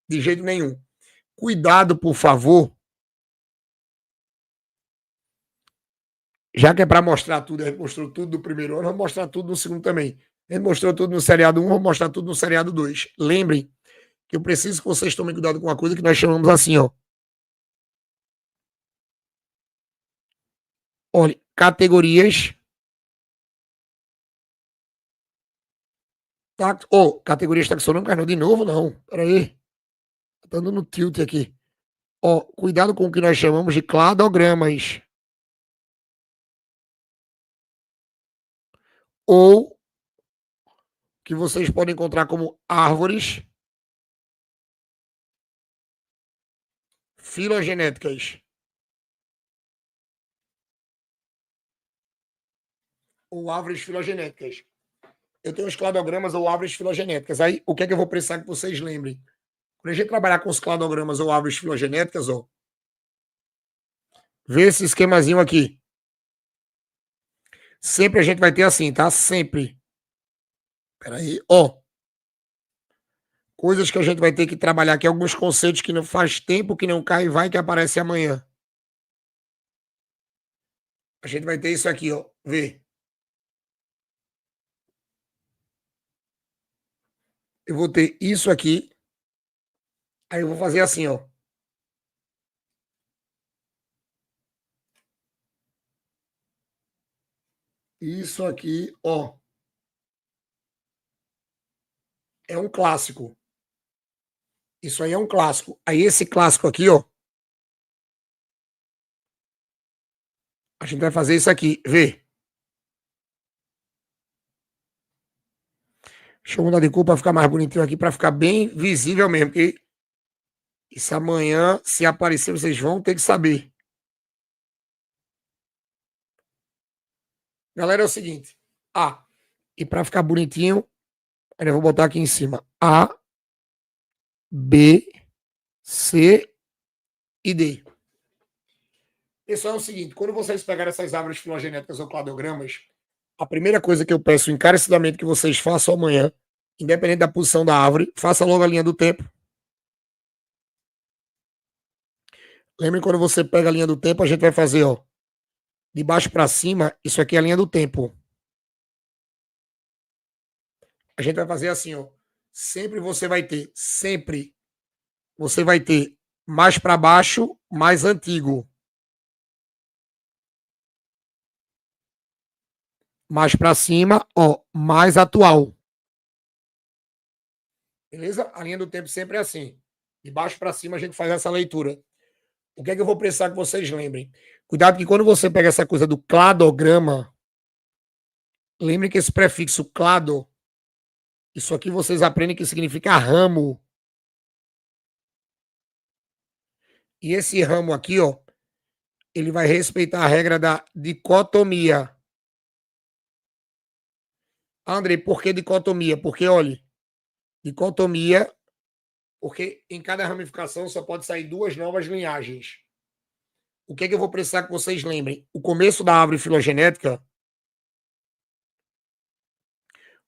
de jeito nenhum. Cuidado, por favor. Já que é para mostrar tudo, a gente mostrou tudo do primeiro ano, vamos mostrar tudo no segundo também. A gente mostrou tudo no seriado 1, vamos mostrar tudo no seriado 2. Lembrem que eu preciso que vocês tomem cuidado com uma coisa que nós chamamos assim, ó. Olha, categorias. Categorias taxonômicas, não, de novo, não. Peraí. Tá dando tilt aqui. Ó, cuidado com o que nós chamamos de cladogramas. Ou que vocês podem encontrar como árvores filogenéticas. Ou árvores filogenéticas. Eu tenho os cladogramas ou árvores filogenéticas. Aí, o que é que eu vou precisar que vocês lembrem? Quando a gente trabalhar com os cladogramas ou árvores filogenéticas, ó, vê esse esquemazinho aqui. Sempre a gente vai ter assim, tá? Sempre. Peraí, ó. Coisas que a gente vai ter que trabalhar aqui, alguns conceitos que não faz tempo que não cai e vai que aparece amanhã. A gente vai ter isso aqui, ó. Vê. Eu vou ter isso aqui. Aí eu vou fazer assim, ó. Isso aqui, ó. É um clássico. Isso aí é um clássico. Aí esse clássico aqui, ó. A gente vai fazer isso aqui. Vê. Deixa eu mudar de cor para ficar mais bonitinho aqui, para ficar bem visível mesmo. Porque isso amanhã, se aparecer, vocês vão ter que saber. Galera, é o seguinte. A. E para ficar bonitinho, eu vou botar aqui em cima. A, B, C e D. Pessoal, é o seguinte. Quando vocês pegarem essas árvores filogenéticas ou cladogramas, a primeira coisa que eu peço encarecidamente que vocês façam amanhã, independente da posição da árvore, faça logo a linha do tempo. Lembrem, quando você pega a linha do tempo, a gente vai fazer, ó, de baixo para cima, isso aqui é a linha do tempo. A gente vai fazer assim, ó. Sempre você vai ter mais para baixo, mais antigo. Mais para cima, ó, mais atual. Beleza? A linha do tempo sempre é assim. De baixo para cima a gente faz essa leitura. O que é que eu vou precisar que vocês lembrem? Cuidado que quando você pega essa coisa do cladograma, lembre que esse prefixo clado, isso aqui vocês aprendem que significa ramo. E esse ramo aqui, ó, ele vai respeitar a regra da dicotomia. André, por que dicotomia? Porque, olha, dicotomia, porque em cada ramificação só pode sair duas novas linhagens. O que é que eu vou precisar que vocês lembrem? O começo da árvore filogenética,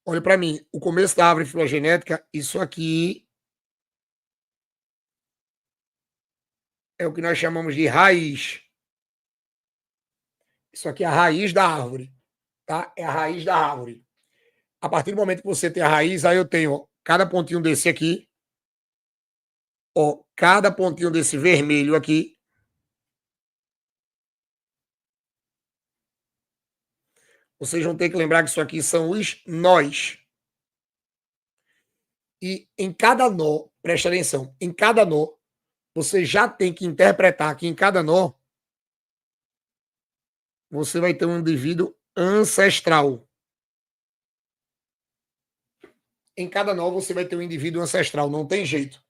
olha para mim, o começo da árvore filogenética, isso aqui é o que nós chamamos de raiz. Isso aqui é a raiz da árvore, tá? É a raiz da árvore. A partir do momento que você tem a raiz, aí eu tenho ó, cada pontinho desse aqui, ó, cada pontinho desse vermelho aqui. Vocês vão ter que lembrar que isso aqui são os nós. E em cada nó, preste atenção, em cada nó, você já tem que interpretar que em cada nó você vai ter um indivíduo ancestral. Em cada nó você vai ter um indivíduo ancestral, não tem jeito.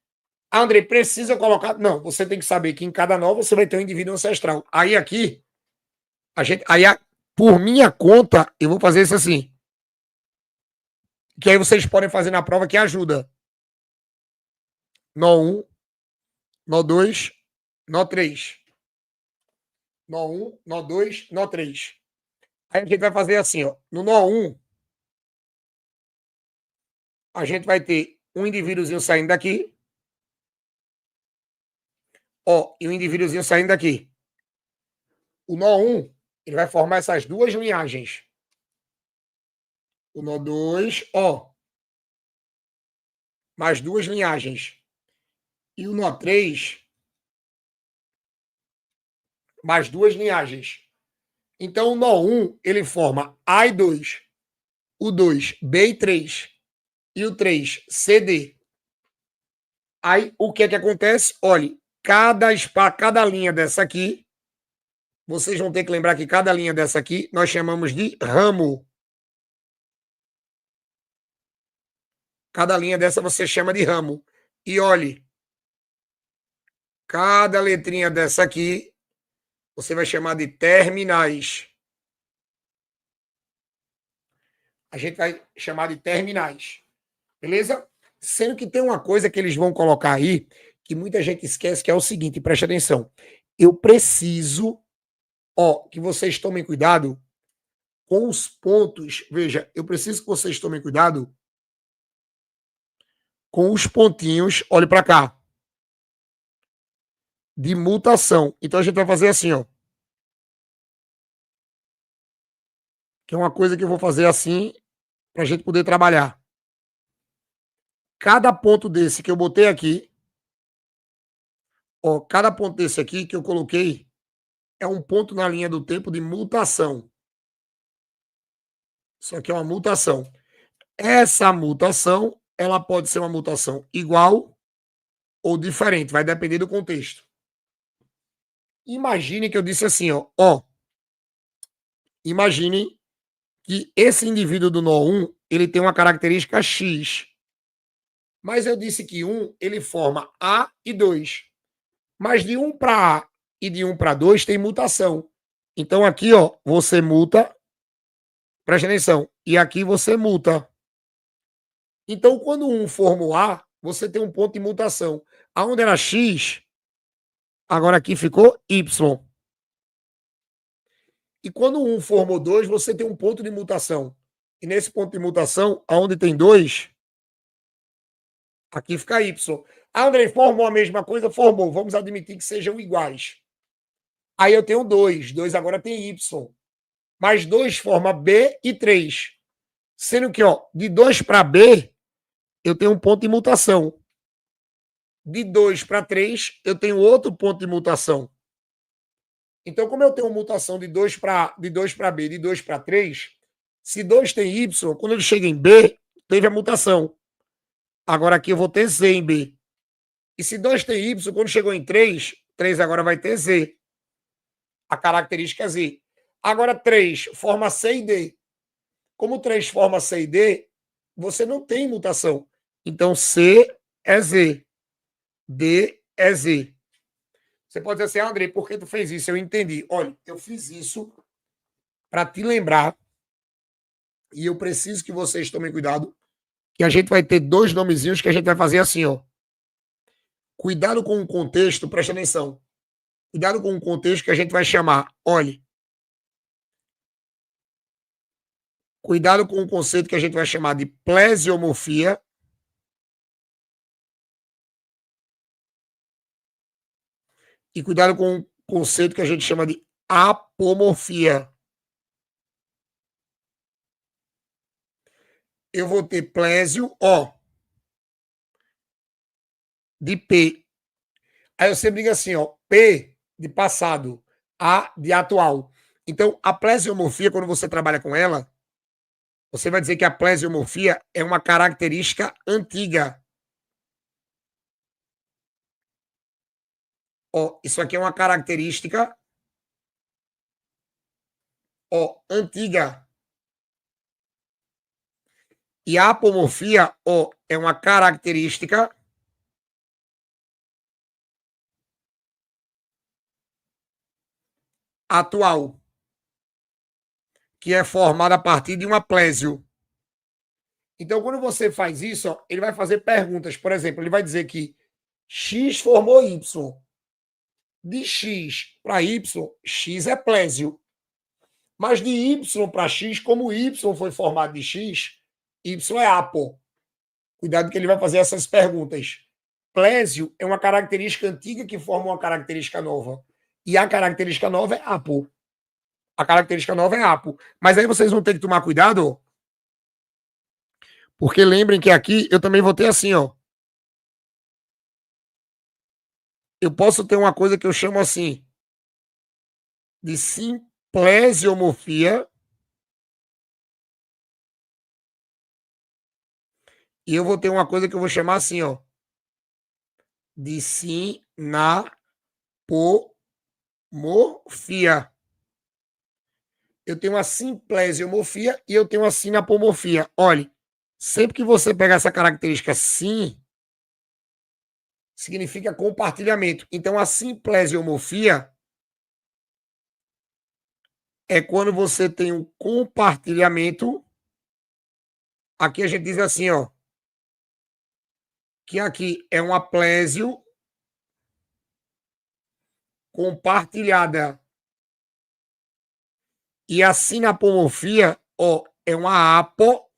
André, precisa colocar. Não, você tem que saber que em cada nó você vai ter um indivíduo ancestral. Aí aqui, por minha conta, eu vou fazer isso assim. Que aí vocês podem fazer na prova que ajuda. Nó 1, nó 2, nó 3. Nó 1, nó 2, nó 3. Aí a gente vai fazer assim, ó. No nó 1, a gente vai ter um indivíduozinho saindo daqui. Ó, e um indivíduozinho saindo daqui. O nó 1, ele vai formar essas duas linhagens. O nó 2, ó. Mais duas linhagens. E o nó 3, mais duas linhagens. Então, o nó 1, ele forma A e 2. O 2, B e 3. E o 3, CD. Aí, o que é que acontece? Olhe, cada linha dessa aqui, vocês vão ter que lembrar que cada linha dessa aqui nós chamamos de ramo. Cada linha dessa você chama de ramo. E olhe, cada letrinha dessa aqui você vai chamar de terminais. A gente vai chamar de terminais. Beleza? Sendo que tem uma coisa que eles vão colocar aí, que muita gente esquece, que é o seguinte, preste atenção. Eu preciso, que vocês tomem cuidado com os pontos. Veja, eu preciso que vocês tomem cuidado com os pontinhos, olhe para cá, de mutação. Então a gente vai fazer assim, ó. Que é uma coisa que eu vou fazer assim, para a gente poder trabalhar. Cada ponto desse que eu botei aqui, cada ponto desse aqui que eu coloquei, é um ponto na linha do tempo de mutação. Isso aqui é uma mutação. Essa mutação, ela pode ser uma mutação igual ou diferente, vai depender do contexto. Imagine que eu disse assim, imagine que esse indivíduo do nó 1, ele tem uma característica X. Mas eu disse que 1, ele forma A e 2. Mas de 1 para A e de 1 para 2 tem mutação. Então aqui, você muta, presta atenção, e aqui você muta. Então, quando 1 forma o A, você tem um ponto de mutação. Aonde era X, agora aqui ficou Y. E quando 1 formou 2, você tem um ponto de mutação. E nesse ponto de mutação, aonde tem 2, aqui fica Y. André, formou a mesma coisa? Formou. Vamos admitir que sejam iguais. Aí eu tenho 2. 2 agora tem Y. Mais 2 forma B e 3. Sendo que, de 2 para B, eu tenho um ponto de mutação. De 2 para 3, eu tenho outro ponto de mutação. Então, como eu tenho mutação de 2 para B, de 2 para 3, se 2 tem Y, quando ele chega em B, teve a mutação. Agora aqui eu vou ter Z em B. E se 2 tem Y, quando chegou em 3, 3 agora vai ter Z. A característica é Z. Agora 3 forma C e D. Como 3 forma C e D, você não tem mutação. Então C é Z. D é Z. Você pode dizer assim, André, por que tu fez isso? Eu entendi. Olha, eu fiz isso para te lembrar, e eu preciso que vocês tomem cuidado, que a gente vai ter 2 nomezinhos que a gente vai fazer assim, Cuidado com o contexto, presta atenção. Cuidado com o contexto que a gente vai chamar, olhe. Cuidado com o conceito que a gente vai chamar de plesiomorfia. E cuidado com o conceito que a gente chama de apomorfia. Eu vou ter plésio, de P. Aí eu sempre digo assim, P de passado, A de atual. Então, a plesiomorfia, quando você trabalha com ela, você vai dizer que a plesiomorfia é uma característica antiga. Isso aqui é uma característica antiga. E a apomorfia, é uma característica atual, que é formada a partir de uma plésio. Então, quando você faz isso, ele vai fazer perguntas. Por exemplo, ele vai dizer que X formou Y. De X para Y, X é plésio. Mas de Y para X, como Y foi formado de X, Y é apo. Cuidado que ele vai fazer essas perguntas. Plésio é uma característica antiga que forma uma característica nova. E a característica nova é apo. A característica nova é apo. Mas aí vocês vão ter que tomar cuidado, porque lembrem que aqui eu também vou ter assim, Eu posso ter uma coisa que eu chamo assim de simplesiomorfia. E eu vou ter uma coisa que eu vou chamar assim, de sinapomorfia. Eu tenho a simplesiomorfia e eu tenho a sinapomorfia. Olhe, sempre que você pegar essa característica sim, significa compartilhamento. Então, a simplesiomorfia é quando você tem um compartilhamento. Aqui a gente diz assim, ó, que aqui é uma plésio compartilhada. E a sinapomorfia, ó, é uma apo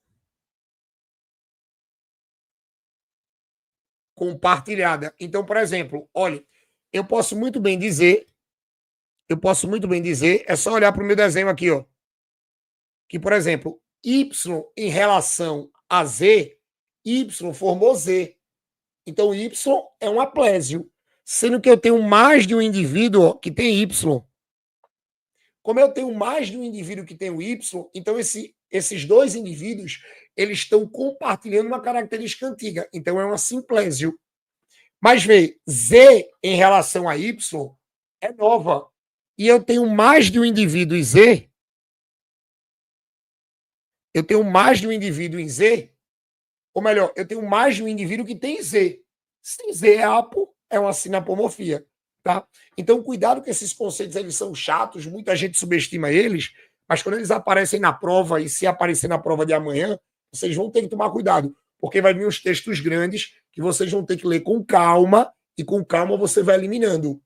compartilhada. Então, por exemplo, olha, eu posso muito bem dizer, é só olhar para o meu desenho aqui, ó, que, por exemplo, Y em relação a Z, Y formou Z. Então, Y é um aplésio, sendo que eu tenho mais de um indivíduo ó, que tem Y. Como eu tenho mais de um indivíduo que tem o Y, então esses dois indivíduos eles estão compartilhando uma característica antiga. Então, é uma simplésio. Mas vê, Z em relação a Y é nova. E eu tenho mais de um indivíduo em Z. Eu tenho mais de um indivíduo em Z. Ou melhor, eu tenho mais de um indivíduo que tem Z. Se Z é apo, é uma sinapomorfia. Tá? Então, cuidado que esses conceitos eles são chatos, muita gente subestima eles, mas quando eles aparecem na prova, e se aparecer na prova de amanhã, vocês vão ter que tomar cuidado, porque vai vir uns textos grandes que vocês vão ter que ler com calma, e com calma você vai eliminando.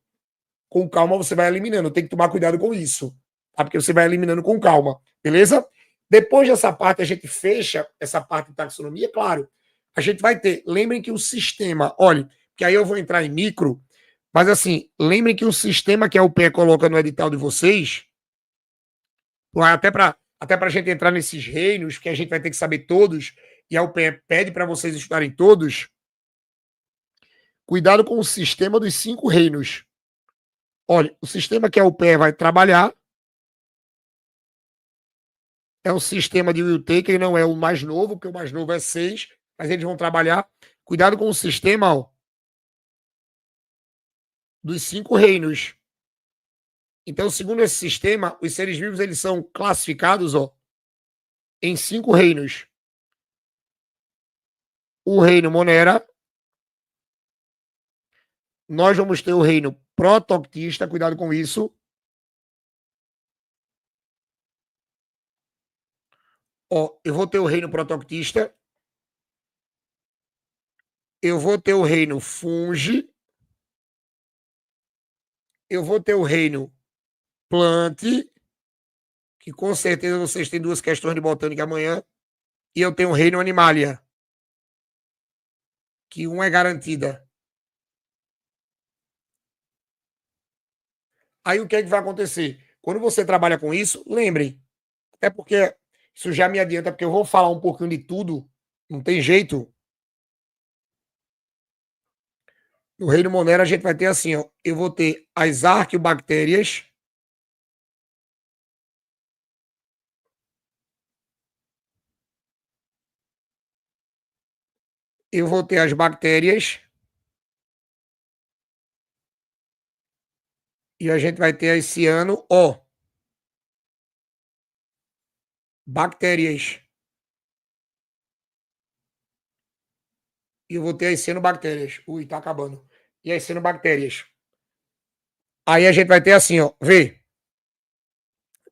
Com calma você vai eliminando. Tem que tomar cuidado com isso, tá? Porque você vai eliminando com calma, beleza? Depois dessa parte, a gente fecha essa parte de taxonomia, claro. A gente vai ter, lembrem que o sistema, olha, que aí eu vou entrar em micro, mas assim, lembrem que o sistema que a UPE coloca no edital de vocês, até para a gente entrar nesses reinos, que a gente vai ter que saber todos, e a UPE pede para vocês estudarem todos, cuidado com o sistema dos 5 reinos. Olha, o sistema que a UPE vai trabalhar é um sistema de will take, ele não é o mais novo, porque o mais novo é 6, mas eles vão trabalhar. Cuidado com o sistema ó, dos 5 reinos. Então, segundo esse sistema, os seres vivos eles são classificados ó, em 5 reinos. O reino Monera, nós vamos ter o reino Protoctista, cuidado com isso. Ó, eu vou ter o reino Protoctista, eu vou ter o reino Fungi, eu vou ter o reino Plante, que com certeza vocês têm 2 questões de botânica amanhã, e eu tenho o reino Animalia, que uma é garantida. Aí o que é que vai acontecer? Quando você trabalha com isso, lembrem, até porque isso já me adianta, porque eu vou falar um pouquinho de tudo, não tem jeito. No reino Monera a gente vai ter assim, ó, eu vou ter as arqueobactérias, eu vou ter as bactérias, e a gente vai ter esse ano, ó, bactérias. E eu vou ter as cianobactérias. Ui, tá acabando. E as cianobactérias. Aí a gente vai ter assim, ó, vê.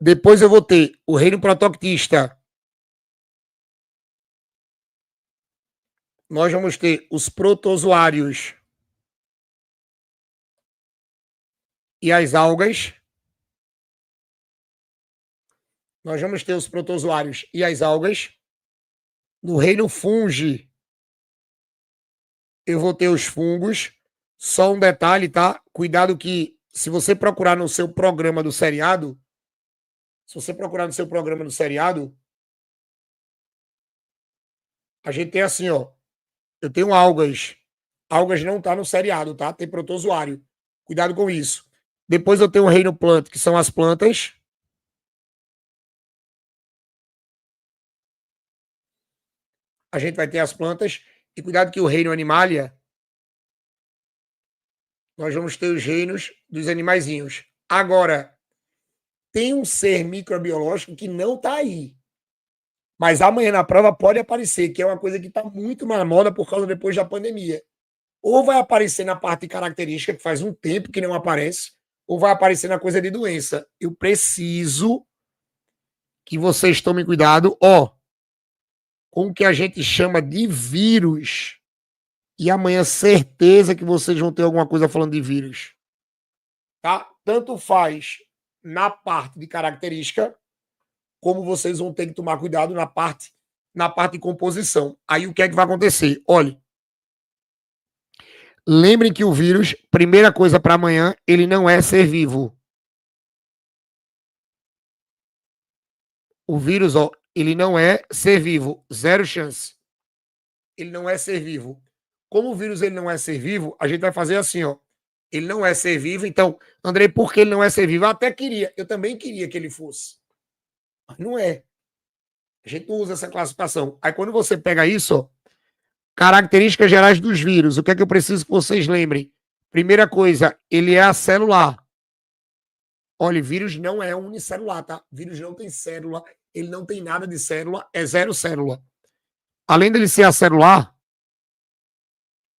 Depois eu vou ter o reino protoctista. Nós vamos ter os protozoários e as algas. Nós vamos ter os protozoários e as algas. No reino fungi, eu vou ter os fungos. Só um detalhe, tá? Cuidado que se você procurar no seu programa do seriado, a gente tem assim, ó. Eu tenho algas. Algas não tá no seriado, tá? Tem protozoário. Cuidado com isso. Depois eu tenho o reino planta, que são as plantas. A gente vai ter as plantas. E cuidado que o reino animalia nós vamos ter os reinos dos animaizinhos. Agora, tem um ser microbiológico que não está aí. Mas amanhã na prova pode aparecer, que é uma coisa que está muito na moda por causa depois da pandemia. Ou vai aparecer na parte de característica, que faz um tempo que não aparece, ou vai aparecer na coisa de doença. Eu preciso que vocês tomem cuidado, com o que a gente chama de vírus. E amanhã, certeza que vocês vão ter alguma coisa falando de vírus. Tá? Tanto faz na parte de característica, como vocês vão ter que tomar cuidado na parte de composição. Aí o que é que vai acontecer? Olha, lembrem que o vírus, primeira coisa para amanhã, ele não é ser vivo. O vírus, ele não é ser vivo, zero chance. Ele não é ser vivo. Como o vírus ele não é ser vivo, a gente vai fazer assim, Ele não é ser vivo, então, Andrei, por que ele não é ser vivo? Eu até queria, eu também queria que ele fosse. Mas não é. A gente não usa essa classificação. Aí quando você pega isso, características gerais dos vírus, o que é que eu preciso que vocês lembrem? Primeira coisa, ele é acelular. Olha, vírus não é unicelular, tá? Vírus não tem célula, ele não tem nada de célula, é zero célula. Além dele ser acelular,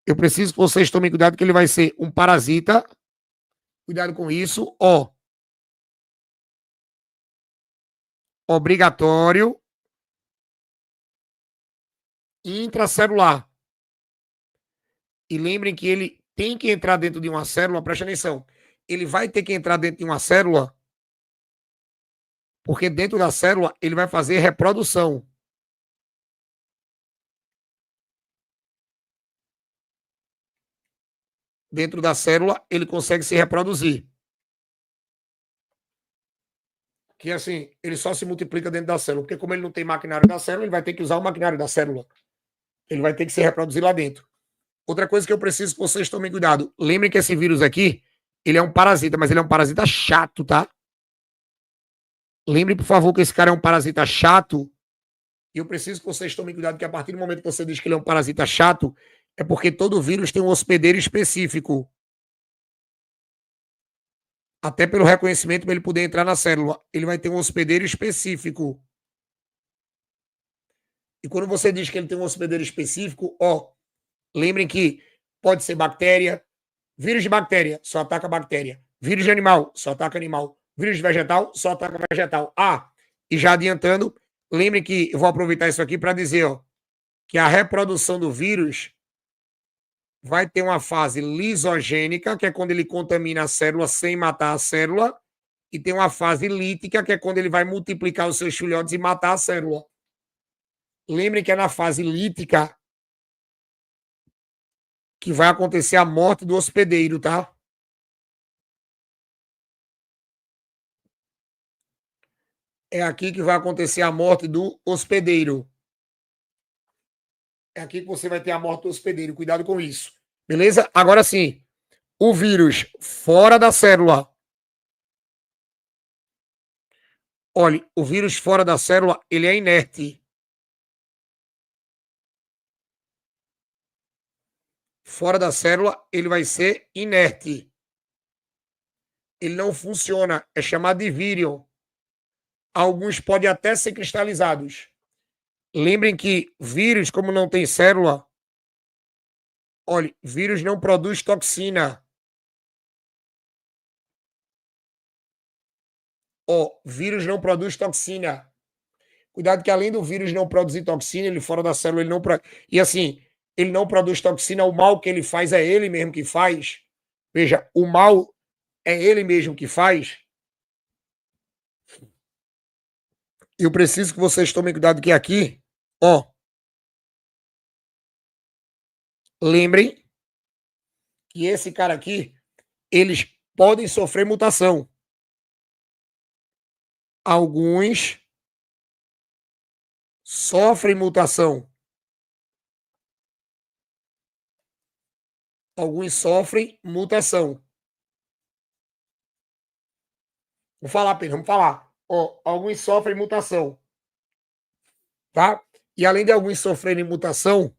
eu preciso que vocês tomem cuidado que ele vai ser um parasita. Cuidado com isso, obrigatório, intracelular. E lembrem que ele tem que entrar dentro de uma célula, preste atenção, ele vai ter que entrar dentro de uma célula, porque dentro da célula ele vai fazer reprodução. Dentro da célula ele consegue se reproduzir. Que assim, ele só se multiplica dentro da célula, porque como ele não tem maquinário da célula, ele vai ter que usar o maquinário da célula. Ele vai ter que se reproduzir lá dentro. Outra coisa que eu preciso que vocês tomem cuidado. Lembrem que esse vírus aqui, ele é um parasita, mas ele é um parasita chato, tá? Lembre, por favor, que esse cara é um parasita chato. E eu preciso que vocês tomem cuidado, que a partir do momento que você diz que ele é um parasita chato, é porque todo vírus tem um hospedeiro específico. Até pelo reconhecimento, para ele poder entrar na célula. Ele vai ter um hospedeiro específico. E quando você diz que ele tem um hospedeiro específico, lembrem que pode ser bactéria, vírus de bactéria, só ataca bactéria. Vírus de animal, só ataca animal. Vírus de vegetal, só ataca vegetal. E já adiantando, lembrem que eu vou aproveitar isso aqui para dizer, que a reprodução do vírus vai ter uma fase lisogênica, que é quando ele contamina a célula sem matar a célula, e tem uma fase lítica, que é quando ele vai multiplicar os seus filhotes e matar a célula. Lembrem que é na fase lítica que vai acontecer a morte do hospedeiro, tá? É aqui que vai acontecer a morte do hospedeiro. É aqui que você vai ter a morte do hospedeiro. Cuidado com isso. Beleza? Agora sim, o vírus fora da célula. Olha, o vírus fora da célula, ele é inerte. Fora da célula, ele vai ser inerte. Ele não funciona. É chamado de vírion. Alguns podem até ser cristalizados. Lembrem que vírus, como não tem célula, olha, vírus não produz toxina. Vírus não produz toxina. Cuidado que além do vírus não produzir toxina, ele fora da célula, ele não e assim, ele não produz toxina, o mal que ele faz é ele mesmo que faz. Veja, o mal é ele mesmo que faz. Eu preciso que vocês tomem cuidado que aqui, lembrem que esse cara aqui, eles podem sofrer mutação. Alguns sofrem mutação. Alguns sofrem mutação. Vou falar, Pedro, vamos falar. Alguns sofrem mutação. Tá? E além de alguns sofrerem mutação,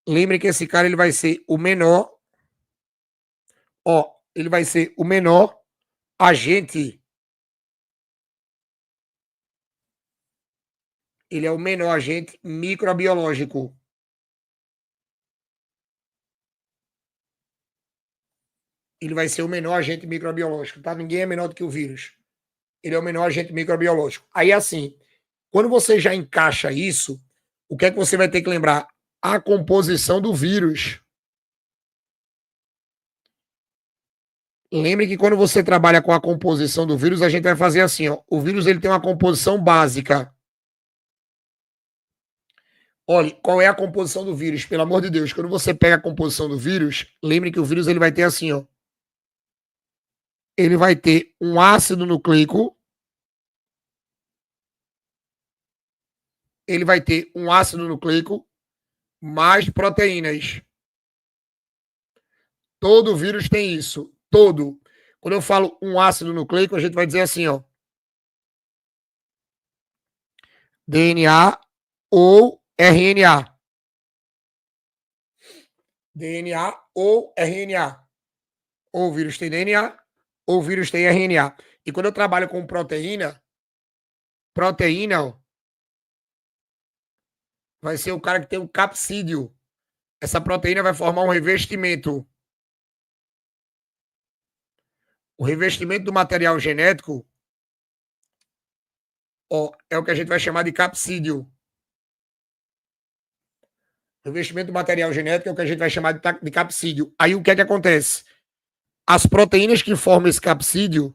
Lembre que esse cara ele vai ser o menor. Ó, ele vai ser o menor agente. Ele é o menor agente microbiológico. Ele vai ser o menor agente microbiológico, tá? Ninguém é menor do que o vírus. Ele é o menor agente microbiológico. Aí, assim, quando você já encaixa isso, o que é que você vai ter que lembrar? A composição do vírus. Lembre que quando você trabalha com a composição do vírus, a gente vai fazer assim, ó. O vírus ele tem uma composição básica. Olha, qual é a composição do vírus? Pelo amor de Deus, quando você pega a composição do vírus, lembre que o vírus ele vai ter assim, ó. Ele vai ter um ácido nucleico. Ele vai ter um ácido nucleico mais proteínas. Todo vírus tem isso. Todo. Quando eu falo um ácido nucleico, a gente vai dizer assim, ó. DNA ou RNA. DNA ou RNA. Ou o vírus tem DNA, ou o vírus tem RNA. E quando eu trabalho com proteína, ó, vai ser o cara que tem um capsídeo. Essa proteína vai formar um revestimento. O revestimento do material genético, ó, é o que a gente vai chamar de capsídeo. O revestimento do material genético é o que a gente vai chamar de capsídeo. Aí o que é que acontece? As proteínas que formam esse capsídeo,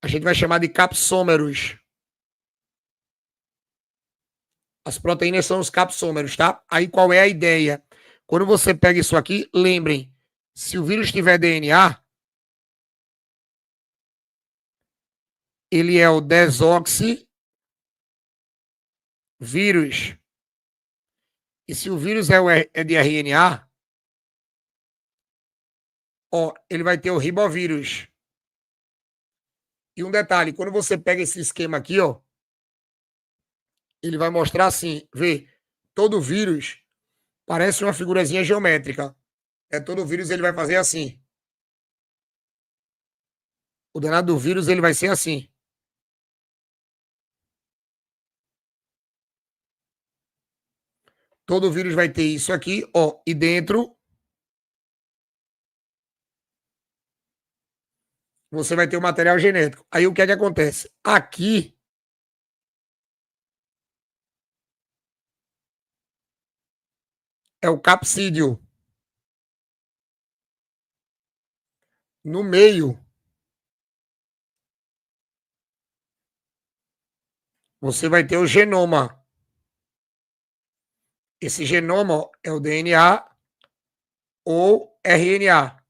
a gente vai chamar de capsômeros. As proteínas são os capsômeros, tá? Aí qual é a ideia? Quando você pega isso aqui, lembrem, se o vírus tiver DNA, ele é o desoxivírus. E se o vírus é de RNA, ó, ele vai ter o ribovírus. E um detalhe, quando você pega esse esquema aqui, ó, ele vai mostrar assim, vê, todo vírus parece uma figurazinha geométrica. É todo vírus ele vai fazer assim. O danado do vírus ele vai ser assim. Todo vírus vai ter isso aqui, ó, e dentro você vai ter o material genético. Aí o que é que acontece? Aqui é o capsídeo. No meio, você vai ter o genoma. Esse genoma é o DNA ou RNA.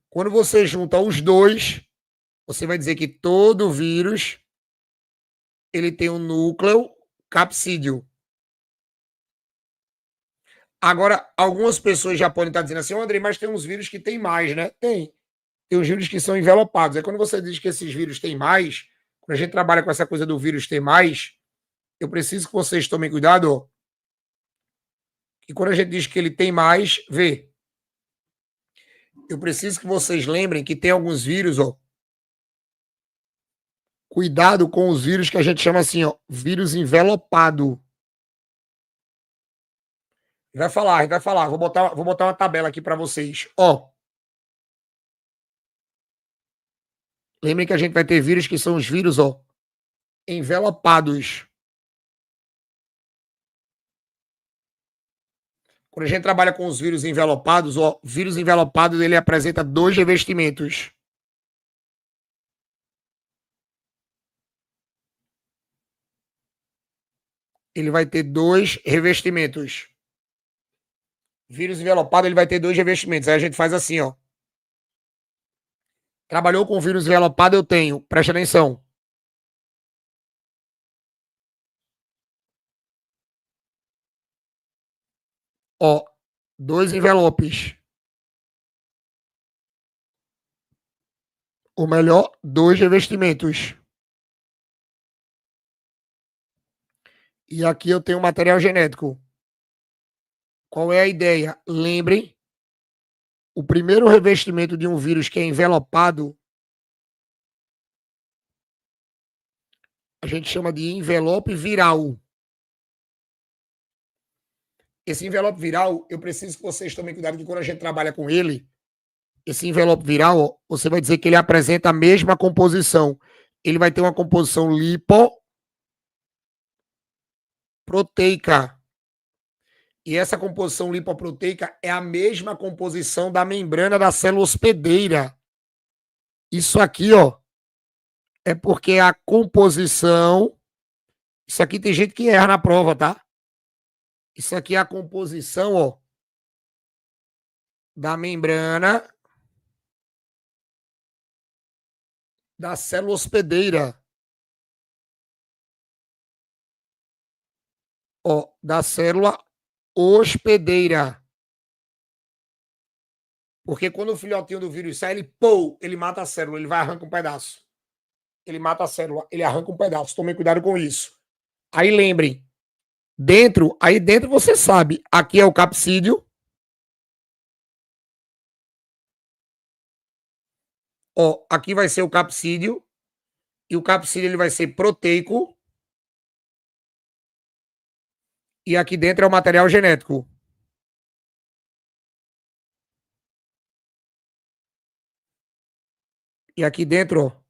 Quando você junta os dois, você vai dizer que todo vírus ele tem um núcleo capsídeo. Agora, algumas pessoas já podem estar dizendo assim, oh, André, mas tem uns vírus que tem mais, né? Tem. Tem os vírus que são envelopados. É quando você diz que esses vírus têm mais, quando a gente trabalha com essa coisa do vírus ter mais, eu preciso que vocês tomem cuidado, ó, que quando a gente diz que ele tem mais, vê. Eu preciso que vocês lembrem que tem alguns vírus, ó. Cuidado com os vírus que a gente chama assim, ó, vírus envelopado. Vai falar, vai falar. Vou botar uma tabela aqui para vocês. Ó. Lembrem que a gente vai ter vírus que são os vírus, ó, envelopados. Quando a gente trabalha com os vírus envelopados, ó, vírus envelopado ele apresenta dois revestimentos. Ele vai ter dois revestimentos. Vírus envelopado ele vai ter dois revestimentos. Aí a gente faz assim, ó. Trabalhou com vírus envelopado, eu tenho. Preste atenção. Ó, dois envelopes. Ou melhor, dois revestimentos. E aqui eu tenho material genético. Qual é a ideia? Lembrem, o primeiro revestimento de um vírus que é envelopado, a gente chama de envelope viral. Esse envelope viral, eu preciso que vocês tomem cuidado que quando a gente trabalha com ele, esse envelope viral, ó, você vai dizer que ele apresenta a mesma composição. Ele vai ter uma composição lipoproteica. E essa composição lipoproteica é a mesma composição da membrana da célula hospedeira. Isso aqui, ó, é porque a composição. Isso aqui tem gente que erra na prova, tá? Isso aqui é a composição, ó, da membrana da célula hospedeira. Ó, da célula hospedeira. Porque quando o filhotinho do vírus sai, ele mata a célula, ele vai arranca um pedaço. Ele mata a célula, ele arranca um pedaço. Tomem cuidado com isso. Aí lembrem, aí dentro você sabe, aqui é o capsídeo. Ó, aqui vai ser o capsídeo. E o capsídeo ele vai ser proteico. E aqui dentro é o material genético. E aqui dentro, ó,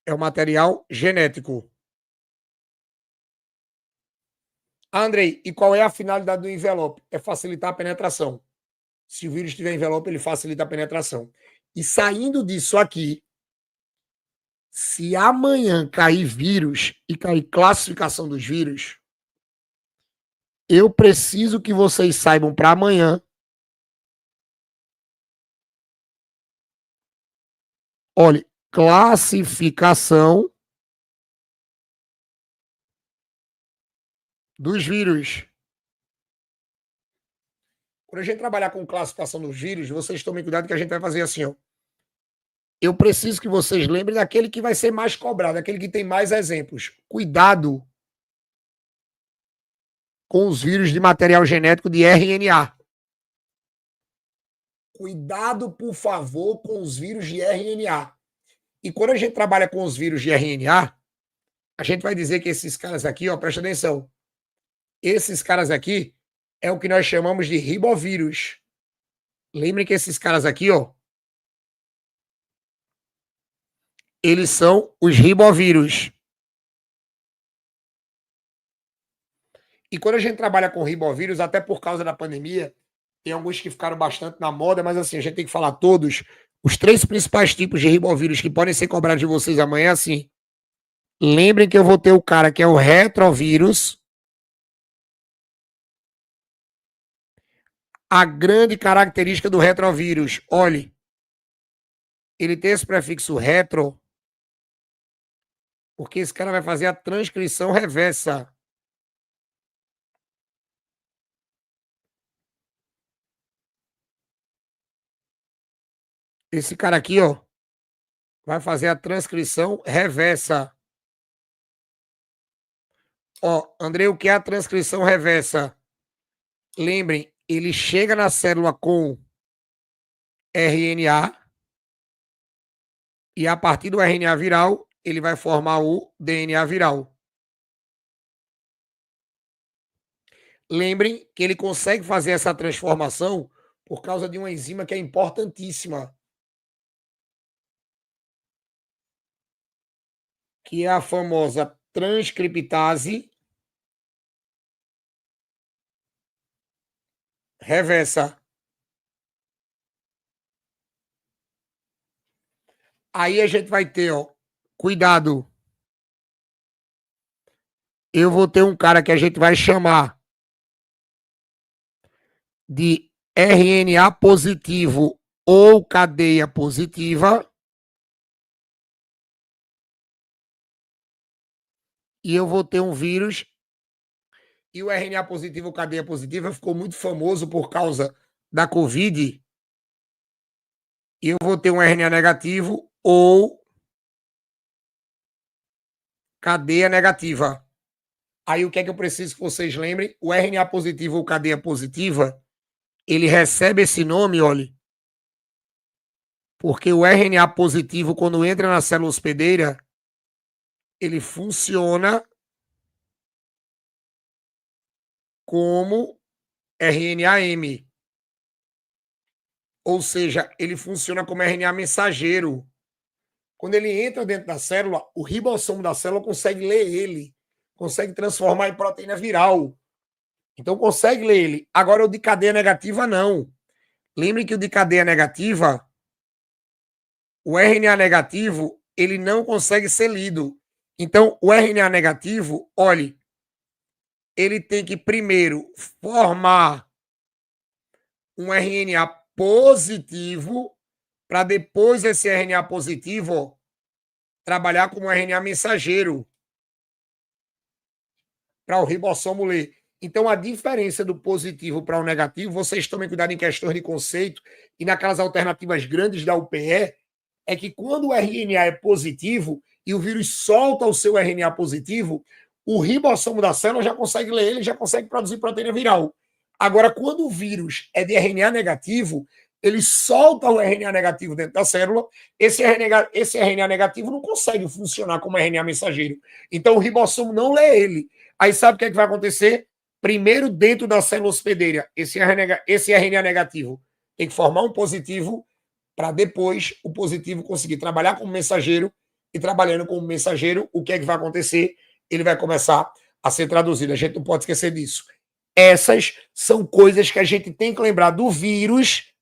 é o material genético. Andrei, e qual é a finalidade do envelope? É facilitar a penetração. Se o vírus tiver envelope, ele facilita a penetração. E saindo disso aqui, se amanhã cair vírus e cair classificação dos vírus, eu preciso que vocês saibam para amanhã. Olha, classificação dos vírus. Quando a gente trabalhar com classificação dos vírus, vocês tomem cuidado que a gente vai fazer assim, ó. Eu preciso que vocês lembrem daquele que vai ser mais cobrado, aquele que tem mais exemplos. Cuidado com os vírus de material genético de RNA. Cuidado, por favor, com os vírus de RNA. E quando a gente trabalha com os vírus de RNA, a gente vai dizer que esses caras aqui, ó, presta atenção. Esses caras aqui é o que nós chamamos de ribovírus. Lembrem que esses caras aqui, ó, eles são os ribovírus. E quando a gente trabalha com ribovírus, até por causa da pandemia, tem alguns que ficaram bastante na moda, mas assim, a gente tem que falar todos. Os 3 principais tipos de ribovírus que podem ser cobrados de vocês amanhã, assim. Lembrem que eu vou ter o cara que é o retrovírus. A grande característica do retrovírus, olhe, ele tem esse prefixo retro, porque esse cara vai fazer a transcrição reversa. Esse cara aqui, ó, vai fazer a transcrição reversa. Ó, Andrei, o que é a transcrição reversa? Lembrem, ele chega na célula com RNA e a partir do RNA viral, ele vai formar o DNA viral. Lembrem que ele consegue fazer essa transformação por causa de uma enzima que é importantíssima, que é a famosa transcriptase reversa. Aí a gente vai ter, ó, cuidado. Eu vou ter um cara que a gente vai chamar de RNA positivo ou cadeia positiva. E eu vou ter um vírus. E o RNA positivo ou cadeia positiva ficou muito famoso por causa da Covid. E eu vou ter um RNA negativo ou cadeia negativa. Aí o que é que eu preciso que vocês lembrem? O RNA positivo ou cadeia positiva, ele recebe esse nome, olha, porque o RNA positivo, quando entra na célula hospedeira, ele funciona como RNA-M. Ou seja, ele funciona como RNA mensageiro. Quando ele entra dentro da célula, o ribossomo da célula consegue ler ele, consegue transformar em proteína viral. Então consegue ler ele. Agora o de cadeia negativa, não. Lembre que o de cadeia negativa, o RNA negativo, ele não consegue ser lido. Então, o RNA negativo, olhe, ele tem que primeiro formar um RNA positivo para depois esse RNA positivo trabalhar como RNA mensageiro para o ribossomo ler. Então, a diferença do positivo para o negativo, vocês tomem cuidado em questões de conceito e naquelas alternativas grandes da UPE, é que quando o RNA é positivo e o vírus solta o seu RNA positivo, o ribossomo da célula já consegue ler ele, já consegue produzir proteína viral. Agora, quando o vírus é de RNA negativo, ele solta o RNA negativo dentro da célula, esse RNA negativo não consegue funcionar como RNA mensageiro. Então, o ribossomo não lê ele. Aí sabe o que é que vai acontecer? Primeiro, dentro da célula hospedeira, esse RNA negativo tem que formar um positivo para depois o positivo conseguir trabalhar como mensageiro e trabalhando como mensageiro, o que é que vai acontecer? Ele vai começar a ser traduzido. A gente não pode esquecer disso. Essas são coisas que a gente tem que lembrar do vírus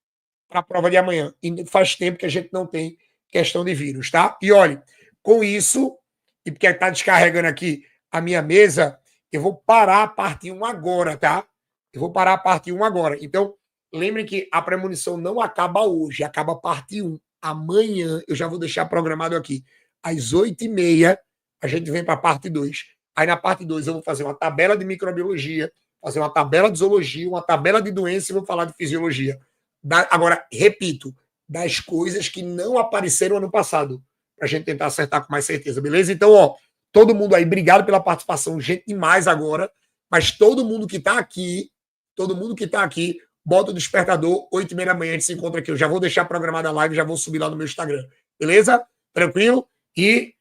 para a prova de amanhã. E faz tempo que a gente não tem questão de vírus, tá? E olha, com isso, e porque está descarregando aqui a minha mesa, eu vou parar a parte 1 agora, tá? Eu vou parar a parte 1 agora. Então, lembrem que a premonição não acaba hoje, acaba a parte 1. Amanhã eu já vou deixar programado aqui. Às 8h30, a gente vem para a parte 2. Aí na parte 2 eu vou fazer uma tabela de microbiologia, fazer uma tabela de zoologia, uma tabela de doença e vou falar de fisiologia. Agora, repito, das coisas que não apareceram ano passado, para a gente tentar acertar com mais certeza, beleza? Então, ó, todo mundo aí, obrigado pela participação, gente demais agora, mas todo mundo que está aqui, bota o despertador, 8h30 da manhã, a gente se encontra aqui. Eu já vou deixar programada a live, já vou subir lá no meu Instagram, beleza? Tranquilo? E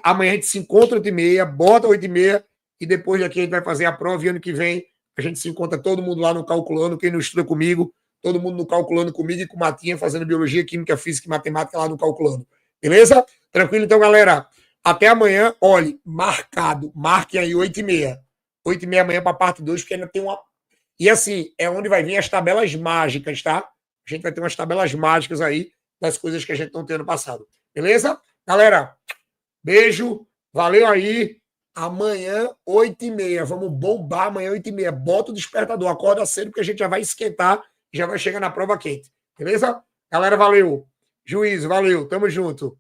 amanhã a gente se encontra 8h30, bota 8h30, e depois daqui a gente vai fazer a prova, e ano que vem a gente se encontra todo mundo lá no Calculando, quem não estuda comigo, todo mundo no Calculando comigo e com Matinha, fazendo biologia, química, física e matemática lá no Calculando. Beleza? Tranquilo? Então, galera, até amanhã. Olhe, marcado. Marquem aí 8h30. 8h30 amanhã para a parte 2, porque ainda tem uma... E assim, é onde vai vir as tabelas mágicas, tá? A gente vai ter umas tabelas mágicas aí das coisas que a gente não tem ano passado. Beleza? Galera, beijo. Valeu aí. Amanhã, 8h30. Vamos bombar amanhã, 8h30. Bota o despertador. Acorda cedo, porque a gente já vai esquentar e já vai chegar na prova quente. Beleza? Galera, valeu. Juízo, valeu. Tamo junto.